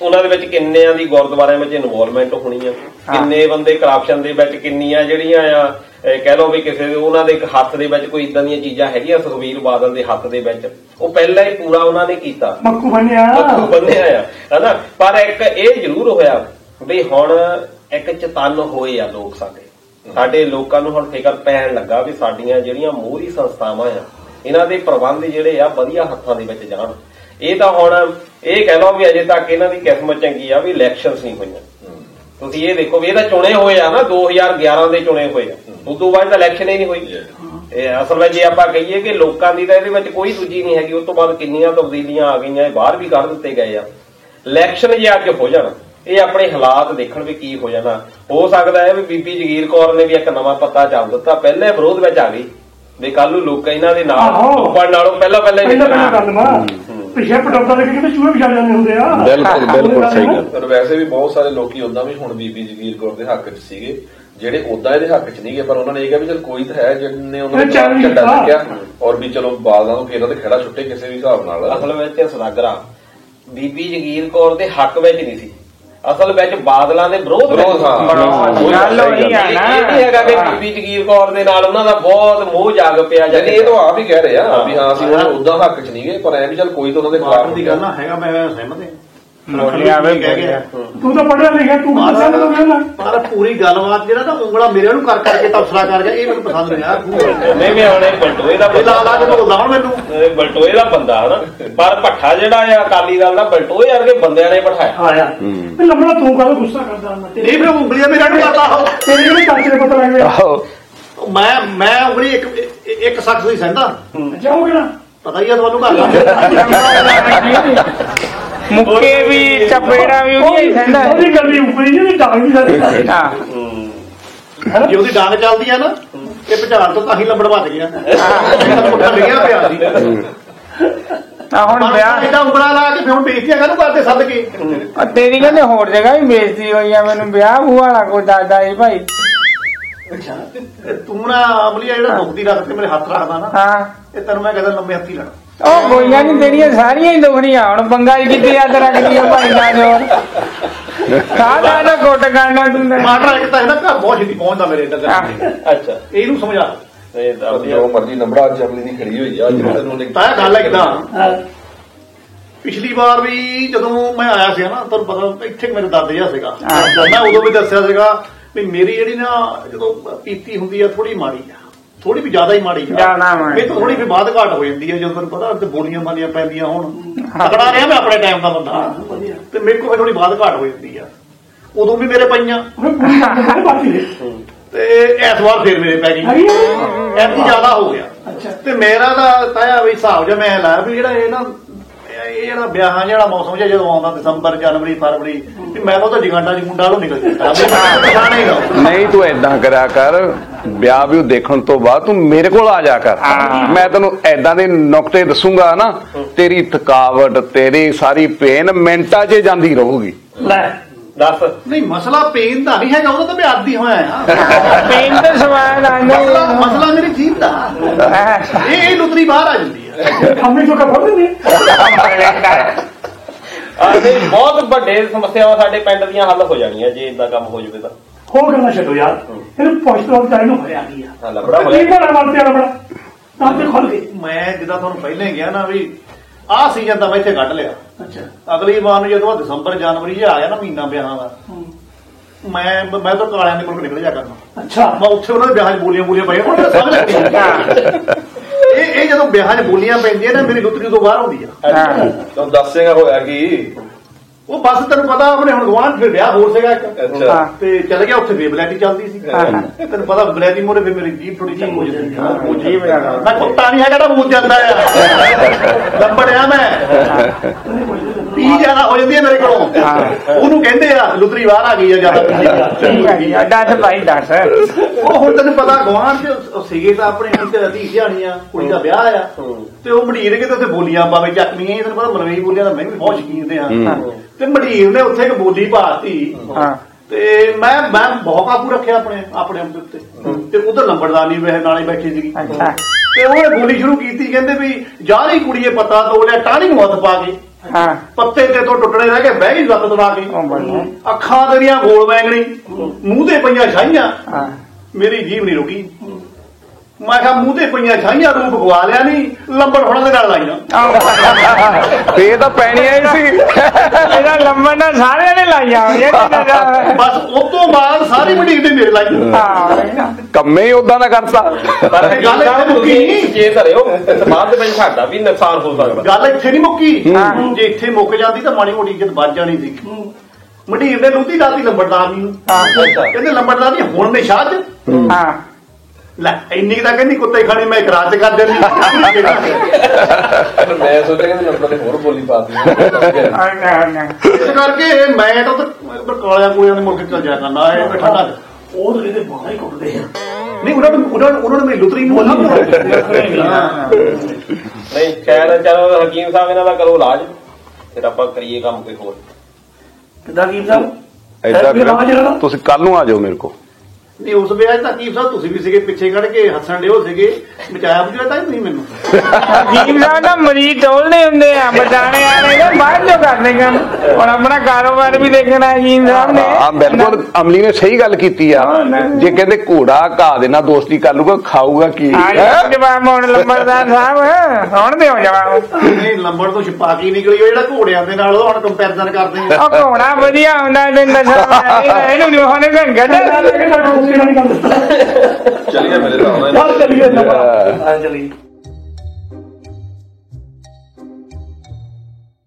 ਉਹਨਾਂ ਦੇ ਵਿੱਚ ਕਿੰਨਿਆਂ ਦੀ ਗੁਰਦੁਆਰਿਆਂ ਵਿੱਚ ਇਨਵੋਲਵਮੈਂਟ ਹੋਣੀ ਆ, ਕਿੰਨੇ ਬੰਦੇ ਕਰਪਸ਼ਨ ਦੇ ਵਿੱਚ, ਕਿੰਨੀਆਂ ਜਿਹੜੀਆਂ ਆ ਕਹਿ ਲਓ ਵੀ ਕਿਸੇ ਉਹਨਾਂ ਦੇ ਇੱਕ ਹੱਥ ਦੇ ਵਿੱਚ ਕੋਈ ਇਦਾਂ ਦੀਆਂ ਚੀਜ਼ਾਂ ਹੈਗੀਆਂ ਸੁਖਬੀਰ ਬਾਦਲ ਦੇ ਹੱਥ ਦੇ ਵਿੱਚ, ਉਹ ਪਹਿਲਾਂ ਹੀ ਪੂਰਾ ਉਹਨਾਂ ਨੇ ਕੀਤਾ, ਮੱਕੂ ਬੰਨਿਆ ਆ ਹਨਾ। ਪਰ ਇੱਕ ਇਹ ਜ਼ਰੂਰ ਹੋਇਆ ਵੀ ਹੁਣ ਇੱਕ ਚਤੰਨ ਹੋਏ ਆ ਲੋਕ, ਸਾਡੇ ਲੋਕਾਂ ਨੂੰ ਹੁਣ ਫਿਕਰ ਪੈਣ ਲੱਗਾ ਵੀ ਸਾਡੀਆਂ ਜਿਹੜੀਆਂ ਮੋਹਰੀ ਸੰਸਥਾਵਾਂ ਆ ਇਹਨਾਂ ਦੇ ਪ੍ਰਬੰਧ ਜਿਹੜੇ ਆ ਵਧੀਆ ਹੱਥਾਂ ਦੇ ਵਿੱਚ ਜਾਣ। ਇਹ ਤਾਂ ਹੁਣ ਇਹ ਕਹਿ ਲਓ ਵੀ ਅਜੇ ਤੱਕ ਇਹਨਾਂ ਦੀ ਕਿਸਮਤ ਚੰਗੀ ਆ ਵੀ ਇਲੈਕਸ਼ਨਸ ਨਹੀਂ ਹੋਈਆਂ। ਤੁਸੀਂ ਇਹ ਦੇਖੋ ਵੀ ਇਹ ਤਾਂ ਚੁਣੇ ਹੋਏ ਆ ਨਾ, 2011 ਦੇ ਚੁਣੇ ਹੋਏ ਆ, ਉਸ ਤੋਂ ਬਾਅਦ ਤਾਂ ਇਲੈਕਸ਼ਨ ਹੀ ਨਹੀਂ ਹੋਈ। ਇਹ ਅਸਲ ਵਿੱਚ ਜੇ ਆਪਾਂ ਕਹੀਏ ਕਿ ਲੋਕਾਂ ਦੀ ਤਾਂ ਇਹਦੇ ਵਿੱਚ ਕੋਈ ਦੂਜੀ ਨਹੀਂ ਹੈਗੀ। ਉਸ ਤੋਂ ਬਾਅਦ ਕਿੰਨੀਆਂ ਤਬਦੀਲੀਆਂ ਆ ਗਈਆਂ, ਬਾਹਰ ਵੀ ਕੱਢ ਦਿੱਤੇ ਗਏ ਆ। ਇਲੈਕਸ਼ਨ ਜੇ ਅੱਜ ਹੋ ਜਾਣ, ਇਹ ਆਪਣੇ ਹਾਲਾਤ ਦੇਖਣ ਵੀ ਕੀ ਹੋ ਜਾਣਾ। ਹੋ ਸਕਦਾ ਹੈ ਵੀ ਬੀਬੀ ਜਗੀਰ ਕੌਰ ਨੇ ਵੀ ਇੱਕ ਨਵਾਂ ਪੱਤਾ ਚੱਲ ਦਿੱਤਾ, ਪਹਿਲੇ ਵਿਰੋਧ ਵਿੱਚ ਆ ਗਈ ਵੀ ਕੱਲ ਨੂੰ ਲੋਕ ਇਹਨਾਂ ਦੇ ਨਾਲ ਨਾਲੋਂ ਪਹਿਲਾਂ ਪਿੱਛੇ ਪਟੋਕਾ ਦੇ ਕੇ ਚੂਹੇ ਵੀ ਛੱਡ ਜਾਂਦੇ ਹੁੰਦੇ ਆ। ਬਿਲਕੁਲ ਸਹੀ ਗੱਲ। ਪਰ ਵੈਸੇ ਵੀ ਬਹੁਤ ਸਾਰੇ ਲੋਕੀ ਉਦਾਂ ਵੀ ਹੁਣ ਬੀਬੀ ਜਗੀਰ ਕੌਰ ਦੇ ਹੱਕ 'ਚ ਸੀਗੇ, ਜਿਹੜੇ ਉਦਾਂ ਇਹਦੇ ਹੱਕ 'ਚ ਨਹੀਂਗੇ, ਪਰ ਉਹਨਾਂ ਨੇ ਇਹ ਕਿਹਾ ਵੀ ਚਲ ਕੋਈ ਤਾਂ ਹੈ ਜਿਹਨੇ ਉਹਨਾਂ ਨੂੰ ਝੰਡਾ ਚੱਕਿਆ ਔਰ ਵੀ ਚਲੋ ਬਾਦਲਾਂ ਨੂੰ ਇਹਨਾਂ ਦੇ ਖੇੜਾ ਛੁੱਟੇ ਕਿਸੇ ਵੀ ਹਿਸਾਬ ਨਾਲ। ਅਸਲ ਵਿੱਚ ਸਦਾਗਰਾ ਬੀਬੀ ਜਗੀਰ ਕੌਰ ਦੇ ਹੱਕ ਵਿੱਚ ਨਹੀਂ ਸੀ, ਅਸਲ ਵਿੱਚ ਬਾਦਲਾਂ ਦੇ ਵਿਰੋਧ ਗੱਲ ਹੋਈ ਆ ਨਾ। ਇਹ ਨਹੀਂ ਹੈਗਾ ਕਿ ਬੀਬੀ ਜਗੀਰ ਕੌਰ ਦੇ ਨਾਲ ਉਹਨਾਂ ਦਾ ਬਹੁਤ ਮੋਹ ਜਾਗ ਪਿਆ ਜਾਂ ਇਹ ਤਾਂ ਆਪ ਹੀ ਕਹਿ ਰਹੇ ਆ ਵੀ ਹਾਂ ਅਸੀਂ ਉਹਨਾਂ ਉਦਾਂ ਹੱਕ 'ਚ ਨਹੀਂਗੇ, ਪਰ ਐ ਵੀ ਚਲ ਕੋਈ ਤਾਂ ਉਹਨਾਂ ਦੇ ਖਿਲਾਫ ਦੀ ਗੱਲ ਨਾ ਹੈਗਾ, ਮੈਂ ਸਹਿਮਤ ਹਾਂ। ਤੂੰ ਤਾਂ ਪੜਿਆ ਲਿਖਿਆ, ਤੂੰ ਦੱਸਿਆ ਤਾਂ ਕਹਿੰਦਾ ਪਰ ਪੂਰੀ ਗੱਲਬਾਤ ਜਿਹੜਾ ਨਾ ਉਂਗਲਾ ਮੇਰੇ ਨੂੰ ਕਰ ਕਰਕੇ ਤਬਸਰਾ ਕਰ ਗਿਆ, ਇਹ ਮੈਨੂੰ ਪਸੰਦ ਨਹੀਂ ਆ। ਨਹੀਂ ਮੈਂ ਹੁਣ ਬਲਟੋਏ ਦਾ ਲਾ ਕੇ ਬੋਲਦਾ ਹੁਣ ਮੈਨੂੰ, ਬਲਟੋਏ ਦਾ ਬੰਦਾ ਹਨਾ, ਪਰ ਭੱਠਾ ਜਿਹੜਾ ਆ ਅਕਾਲੀ ਦਲ ਦਾ ਬਲਟੋਏ ਵਰਗੇ ਬੰਦਿਆਂ ਨੇ ਬਿਠਾਇਆ ਆਇਆ। ਲੰਮੜਾ ਤੂੰ ਕਾਹਦਾ ਗੁੱਸਾ ਕਰਦਾ? ਨਹੀਂ ਫਿਰ ਉਂਗਲੀਆਂ ਮੇਰੇ ਨੂੰ ਲਾਤਾ। ਤੇਰੇ ਜਿਹੜੇ ਚਾਚੇ ਦੇ ਪਤਾ ਲੱਗ ਗਿਆ। ਮੈਂ ਉਂਗਲੀ ਇੱਕ ਸ਼ਖਸ ਦੀ ਸਹਿੰਦਾ ਜਾਓਗੇ ਨਾ, ਪਤਾ ਹੀ ਆ ਤੁਹਾਨੂੰ ਗੱਲ। ਮੁੱਕੇ ਵੀ ਚਪੇੜਾ ਵੀ ਉਹਦੀ ਹੀ ਸਹਿੰਦਾ। ਉਹਦੀ ਗੱਡੀ ਉੱਪਰੀ ਜਿਹਦੀ ਡਾਂਗ ਵੀ ਸਾਡੀ। ਜੇ ਉਹਦੀ ਡਾਂਗ ਚੱਲਦੀ ਆ ਨਾ ਇਹ ਭੁਚਾਲ ਤੋਂ ਤਾਂ ਹੀ ਲੰਬੜ ਵੱਜ ਗਿਆ, ਲਿਖਿਆ ਪਿਆ ਸੀ। ਹੁਣ ਵਿਆਹ ਇਹਦਾ ਉਂਗਲਾ ਲਾ ਕੇ ਫਿਰ ਹੁਣ ਬੇਇੱਜ਼ਤੀਆਂ ਕਾਹਨੂੰ ਕਰਦੇ ਸੱਦ ਕੇ? ਤੇਰੀ ਕਹਿੰਦੇ ਹੋਰ ਜਗ੍ਹਾ ਵੀ ਬੇਇੱਜ਼ਤੀ ਹੋਈ ਆ, ਮੈਨੂੰ ਵਿਆਹ ਵਾਲਾ ਕੋਈ ਦੱਸਦਾ ਏ ਭਾਈ। ਤੂੰ ਨਾ ਅਮਲੀਆ ਜਿਹੜਾ ਦੁੱਖ ਦੀ ਰੱਖ ਤੇ ਮੇਰੇ ਹੱਥ ਰੱਖਦਾ ਨਾ, ਹਾਂ ਇਹ ਤੈਨੂੰ ਮੈਂ ਕਹਿੰਦਾ ਲੰਮੇ ਹੱਥੀ ਲੈਣਾ। ਉਹ ਕੋਈ ਗੱਲ ਨੀ, ਤੇਰੀਆਂ ਸਾਰੀਆਂ ਹੀ ਦੁਖਣੀਆਂ। ਹੁਣ ਬੰਗਾ ਕਿਤੇ ਹੱਥ ਰੱਖਦੀ ਆ ਭਾਈ ਦਾ ਜੋਰ ਸਾਡਾ ਨਾ ਗੁੱਟ ਕਰਨਾ ਤੂੰ। ਟਮਾਟਰ ਇੱਕ ਤਾਂ ਇਹਦਾ ਘਰ ਬਹੁਤ ਛੇਤੀ ਪਹੁੰਚਦਾ ਮੇਰੇ ਇੱਧਰ। ਅੱਛਾ ਇਹਨੂੰ ਸਮਝਾ ਜੋ ਮਰਜ਼ੀ ਨੰਬੜਾ ਜਮਲੀ ਦੀ ਖੜੀ ਹੋਈ ਆ ਤਾਂ ਗੱਲ ਹੈ ਕਿਦਾਂ। ਪਿਛਲੀ ਵਾਰ ਵੀ ਜਦੋਂ ਮੈਂ ਆਇਆ ਸੀ ਨਾ, ਤੁਹਾਨੂੰ ਪਤਾ ਇੱਥੇ ਮੇਰੇ ਦਾਦੇ ਜਿਹਾ ਸੀਗਾ, ਮੈਂ ਉਦੋਂ ਵੀ ਦੱਸਿਆ ਸੀਗਾ ਵੀ ਮੇਰੀ ਜਿਹੜੀ ਨਾ ਜਦੋਂ ਪੀਤੀ ਹੁੰਦੀ ਆ ਥੋੜੀ ਮਾੜੀ ਆ, ਥੋੜੀ ਵੀ ਜ਼ਿਆਦਾ ਹੀ ਮਾੜੀ ਆ, ਇਹ ਤਾਂ ਥੋੜੀ ਫਿਰ ਬਾਅਦ ਘਾਟ ਹੋ ਜਾਂਦੀ ਹੈ। ਜਦੋਂ ਤੁਹਾਨੂੰ ਪਤਾ ਤੇ ਬੋਲੀਆਂ ਬਾਲੀਆਂ ਪੈਂਦੀਆਂ, ਹੁਣ ਤਕੜਾ ਰਿਹਾ ਮੈਂ ਆਪਣੇ ਟਾਈਮ ਦਾ ਬੰਦਾ, ਤੇ ਮੇਰੇ ਕੋਲ ਥੋੜੀ ਬਾਅਦ ਘਾਟ ਹੋ ਜਾਂਦੀ ਆ। ਉਦੋਂ ਵੀ ਮੇਰੇ ਪਈਆਂ ਤੇ ਇਸ ਵਾਰ ਫਿਰ ਮੇਰੇ ਪੈ ਗਈ, ਐਤਕੀ ਜ਼ਿਆਦਾ ਹੋ ਗਿਆ। ਤੇ ਮੇਰਾ ਤਾਂ ਤਾਇਆ ਵੀ ਹਿਸਾਬ ਜਿਹਾ ਮੈਂ ਲਾਇਆ ਵੀ ਜਿਹੜਾ ਇਹ ਜਿਹੜਾ ਵਿਆਹਾਂ ਜਿਹੜਾ ਮੌਸਮ ਜਿਹਾ ਜਦੋਂ ਆਉਂਦਾ ਦਸੰਬਰ, ਜਨਵਰੀ, ਫਰਵਰੀ, ਵੀ ਮੈਂ ਤਾਂ ਜਗਾਂਡਾ ਜਗੁੰਡਾ ਨੂੰ ਨਿਕਲ ਜਾਂਦਾ। ਨਹੀਂ ਤੂੰ ਏਦਾਂ ਕਰਿਆ ਕਰ, ਵਿਆਹ ਵੀ ਦੇਖਣ ਤੋਂ ਬਾਅਦ ਤੂੰ ਮੇਰੇ ਕੋਲ ਆ ਜਾ ਕਰ, ਮੈਂ ਤੈਨੂੰ ਏਦਾਂ ਦੇ ਨੁਕਤੇ ਦੱਸੂਗਾ ਨਾ, ਤੇਰੀ ਥਕਾਵਟ, ਤੇਰੀ ਸਾਰੀ ਪੇਨ ਮਿੰਟਾਂ 'ਚ ਜਾਂਦੀ ਰਹੂਗੀ। ਲੈ ਦੱਸ। ਨਹੀਂ ਮਸਲਾ ਪੇਨ ਦਾ ਨਹੀਂ ਹੈਗਾ, ਉਹਦਾ ਤਾਂ ਮੈਂ ਆਦੀ ਹੋਇਆ ਆ। ਪੇਨ ਤੇ ਸਵਾਲ ਆਂਦਾ, ਮਸਲਾ ਮੇਰੀ ਜੀਭ ਦਾ, ਇਹ ਲੁਤਰੀ ਬਾਹਰ ਆ ਜਾਂਦੀ ਹੈ। ਹਮੇ ਤੋਂ ਕਾ ਫੜ ਦਿੰਦੇ ਬਹੁਤ ਵੱਡੇ ਸਮੱਸਿਆਵਾਂ ਸਾਡੇ ਪਿੰਡ ਦੀਆਂ ਹੱਲ ਹੋ ਜਾਣੀਆਂ ਜੇ ਇਦਾਂ ਕੰਮ ਹੋ ਜਾਵੇ ਤਾਂ। ਹੋ ਕਰਨਾ ਛੱਡੋ ਯਾਰ, ਇਹਨੂੰ ਪੁੱਛ ਤੋਂ ਚਾਹੇ ਨੂੰ ਹੋਇਆ ਕੀ ਆ। ਲੰਬੜਾ ਕੀ ਬੜਾ ਵਰਤਿਆ ਲੰਬੜਾ ਤਾਂ ਤੇ ਖੁੱਲ ਗਈ। ਮੈਂ ਜਿੱਦਾਂ ਤੁਹਾਨੂੰ ਪਹਿਲਾਂ ਹੀ ਗਿਆ ਨਾ ਵੀ ਆਹ ਸੀਜ਼ਨ ਤਾਂ ਮੈਂ ਇੱਥੇ ਕੱਢ ਲਿਆ। ਅੱਛਾ ਅਗਲੀ ਵਾਰ ਨੂੰ ਜਦੋਂ ਦਸੰਬਰ, ਜਨਵਰੀ ਜਿਹਾ ਆ ਗਿਆ ਨਾ ਮਹੀਨਾ ਵਿਆਹਾਂ ਦਾ, ਮੈਂ ਤਾਂ ਕਾਲਿਆਂ ਦੇ ਮੁਲਕ ਨਿਕਲ ਜਾ ਕਰਨਾ। ਅੱਛਾ ਮੈਂ ਉੱਥੇ ਉਹਨਾਂ ਦੇ ਵਿਆਹ 'ਚ ਬੋਲੀਆਂ ਪਈਆਂ, ਉਹਨਾਂ ਸਮਝ ਇਹ ਜਦੋਂ ਵਿਆਹਾਂ 'ਚ ਬੋਲੀਆਂ ਪੈਂਦੀਆਂ ਨਾ ਮੇਰੀ ਲੁਤਰੀ ਤੋਂ ਬਾਹਰ ਹੁੰਦੀ ਆ। ਤੂੰ ਦੱਸੇਗਾ ਹੋਇਆ ਕੀ? ਉਹ ਬਸ ਤੈਨੂੰ ਪਤਾ ਆਪਣੇ ਹੁਣ ਗਵਾਂਢ ਫਿਰ ਵਿਆਹ ਹੋਰ ਸੀਗਾ ਇੱਕ, ਤੇ ਚੱਲ ਗਿਆ ਉੱਥੇ ਵੇਬਲੈਟੀ ਚੱਲਦੀ ਸੀ। ਤੈਨੂੰ ਪਤਾ ਬਲੈਤੀ ਮੋਰੇ ਫਿਰ ਮੇਰੀ ਜੀਭ ਥੋੜੀ ਜਿਹੀ ਹੋ ਜਾਂਦੀ, ਮੈਂ ਕੁੱਤਾ ਨਹੀਂ ਹੈਗਾ ਮੂੰਹ ਜਾਂਦਾ ਆ, ਲੰਬੜਿਆ ਮੈਂ ਪੀ ਜ਼ਿਆਦਾ ਹੋ ਜਾਂਦੀ ਹੈ ਮੇਰੇ ਕੋਲੋਂ। ਉਹਨੂੰ ਕਹਿੰਦੇ ਆ ਲੁਤਰੀ ਬਾਹਰ ਆ ਗਈ ਆ ਜ਼ਿਆਦਾ। ਦੱਸ ਭਾਈ ਦੱਸ। ਉਹ ਹੁਣ ਤੈਨੂੰ ਪਤਾ ਗਵਾਂਢ 'ਚ ਸੀਗੇ ਤਾਂ ਆਪਣੇ ਧੀ ਧਿਆਣੀ ਆ, ਕੁੜੀ ਦਾ ਵਿਆਹ ਆ, ਤੇ ਉਹ ਮੰਡੀਰ ਕੇ ਤੇ ਉੱਥੇ ਬੋਲੀਆਂ ਪਾਵੇ ਚੱਕਣੀਆਂ। ਤੈਨੂੰ ਪਤਾ ਮਲਵਈ ਬੋਲੀਆਂ ਦਾ ਮੈਂ ਵੀ ਬਹੁਤ ਸ਼ੌਕੀਨ ਤੇ ਹਾਂ, ਤੇ ਮੰਡੀਰ ਨੇ ਉੱਥੇ ਇੱਕ ਬੋਲੀ ਪਾਤੀ ਤੇ ਮੈਂ ਬਹੁਤ ਕਾਬੂ ਰੱਖਿਆ ਆਪਣੇ ਆਪਣੇ ਆਪ ਦੇ ਉੱਤੇ ਤੇ ਉਧਰ ਲੰਬੜਦਾਰ ਨਹੀਂ ਵੇ ਨਾਲੇ ਬੈਠੀ ਸੀਗੀ ਤੇ ਉਹਨੇ ਬੋਲੀ ਸ਼ੁਰੂ ਕੀਤੀ ਕਹਿੰਦੇ ਵੀ ਜਾਰੀ ਕੁੜੀਏ ਪਤਾ ਤੋਲਿਆ ਟਾਹਣੀ ਨੂੰ ਹੱਥ ਪਾ ਕੇ ਪੱਤੇ ਤੇ ਤੋਂ ਟੁੱਟਣੇ ਰਹਿ ਕੇ ਬਹਿ ਗਈ ਲੱਤ ਦਬਾ ਕੇ ਅੱਖਾਂ ਤੇਰੀਆਂ ਗੋਲ ਬੈਂਗਣੀ ਮੂੰਹ ਤੇ ਪਈਆਂ ਛਾਈਆਂ ਮੇਰੀ ਜੀਭ ਨਹੀਂ ਰੁਕੀ ਮੈਂ ਕਿਹਾ ਮੂੰਹ ਤੇ ਪਈਆਂ ਛਾਈਆਂ ਰੂਪ ਗਵਾ ਲਿਆ ਨਹੀਂ ਲੰਬੜ ਫੜਨ ਦੇ ਨਾਲ ਲਾਈਆਂ ਇਹ ਤਾਂ ਪੈਣੀਆਂ ਹੀ ਸੀ ਇਹਦਾ ਲੰਬੜ ਨਾਲ ਸਾਰਿਆਂ ਨੇ ਲਾਈਆਂ ਬਸ ਉਸ ਤੋਂ ਬਾਅਦ ਸਾਰੀ ਮੰਡੀਰ ਦੇ ਮੇਰੇ ਲਾਈਆਂ ਕੰਮੇ ਹੀ ਉਦਾਂ ਦਾ ਕਰਤਾ ਗੱਲ ਇੱਥੇ ਮੁੱਕੀ ਨਹੀਂ ਜੇ ਧਰਿਓ ਬਾਅਦ ਦੇ ਵਿੱਚ ਸਾਡਾ ਵੀ ਨੁਕਸਾਨ ਹੋ ਸਕਦਾ ਗੱਲ ਇੱਥੇ ਨਹੀਂ ਮੁੱਕੀ ਜੇ ਇੱਥੇ ਮੁੱਕ ਜਾਂਦੀ ਤਾਂ ਮਾੜੀ ਮੋਟੀ ਇੱਜ਼ਤ ਵੱਧ ਜਾਣੀ ਸੀ ਮੰਡੀਰ ਨੇ ਲੁੱਟੀ ਲਾਤੀ ਲੰਬੜਦਾਰ ਨੂੰ ਕਹਿੰਦੇ ਲੰਬੜਦਾਰ ਦੀ ਹੁਣ ਨੇ ਸ਼ਾਹ ਚ ਲੈ ਇੰਨੀ ਤਾਂ ਕਹਿੰਦੀ ਕੁੱਤੇ ਖਾਣੀ ਮੈਂ ਇੱਕ ਰਾਤ ਕਰ ਦਿੰਦੀ ਮੈਂ ਸੋਚਿਆ ਕਿ ਨੰਬਰ ਤੇ ਹੋਰ ਬੋਲੀ ਪਾ ਦਿੱਤੀ ਇਸ ਕਰਕੇ ਮੈਂ ਤਾਂ ਕਾਲਿਆਂ ਕੋਲਿਆਂ ਦੇ ਮੁਲਕ ਚੱਲ ਜਾ ਕਰਨਾ ਇਹ ਠੰਡਾ ਉਹ ਤਾਂ ਇਹਦੇ ਬਾਹਰ ਹੀ ਕੁੱਟਦੇ ਆ ਨਹੀਂ ਉਹਨਾਂ ਨੇ ਮੇਰੀ ਲੁਤਰੀ ਨੂੰ ਨਹੀਂ ਖੈਰ ਚਲੋ ਹਕੀਮ ਸਾਹਿਬ ਇਹਨਾਂ ਦਾ ਕਰੋ ਇਲਾਜ ਫਿਰ ਆਪਾਂ ਕਰੀਏ ਕੰਮ ਕੋਈ ਹੋਰ ਕਿੱਦਾਂ ਕੀ ਸਾਹਿਬ ਏਦਾਂ ਤੁਸੀਂ ਕੱਲ ਨੂੰ ਆ ਜਾਓ ਮੇਰੇ ਕੋਲ ਨਹੀਂ ਉਸ ਵਿਆਹ ਤਾਂ ਕੀ ਸਾਹਿਬ ਤੁਸੀਂ ਵੀ ਸੀਗੇ ਪਿੱਛੇ ਖੜ ਕੇ ਹੱਸਣ ਡਿਓ ਸੀਗੇ ਬਚਾਇਆ ਬਚਾਇਆ ਤਾਂ ਨਹੀਂ ਮੈਨੂੰ ਹਕੀਮ ਸਾਹਿਬ ਨਾ ਮਰੀਜ਼ ਟੋਲਦੇ ਹੁੰਦੇ ਆ ਬਚਾਣੇ ਵਾਲੇ ਨੇ ਬਾਅਦ ਚੋਂ ਕਰਦੇ ਕੰਮ ਹੁਣ ਆਪਣਾ ਕਾਰੋਬਾਰ ਵੀ ਦੇਖਣਾ ਹਕੀਮ ਸਾਹਿਬ ਨੇ ਹਾਂ ਬਿਲਕੁਲ ਅਮਲੀ ਨੇ ਸਹੀ ਗੱਲ ਕੀਤੀ ਆ ਜੇ ਕਹਿੰਦੇ ਘੋੜਾ ਘਾਹ ਦੇ ਨਾਲ ਦੋਸਤੀ ਕਰ ਲੂਗਾ ਖਾਊਗਾ ਕੀ ਜਵਾਬ ਹੁਣ ਲੰਬੜਦਾਰ ਸਾਹਿਬ ਹੁਣ ਦਿਓ ਜਵਾਬ ਨਹੀਂ ਲੰਬੜ ਤੋਂ ਛਪਾ ਕੇ ਨਿਕਲੀ ਉਹ ਜਿਹੜਾ ਘੋੜਿਆਂ ਦੇ ਨਾਲ ਉਹ ਹੁਣ ਕੰਪੈਰੀਜ਼ਨ ਕਰਦੇ ਆ ਉਹ ਘੋੜਾ ਵਧੀਆ ਹੁੰਦਾ ਦਿੰਦਾ ਸਾਹਿਬ ਇਹਨੂੰ ਨਹੀਂ ਹੋਣੇ ਘੰਟੇ ਚਲੀਏ ਚਲੀਏ ਮੇਰੇ ਨਾਲ ਚੱਲ ਚਲੀਏ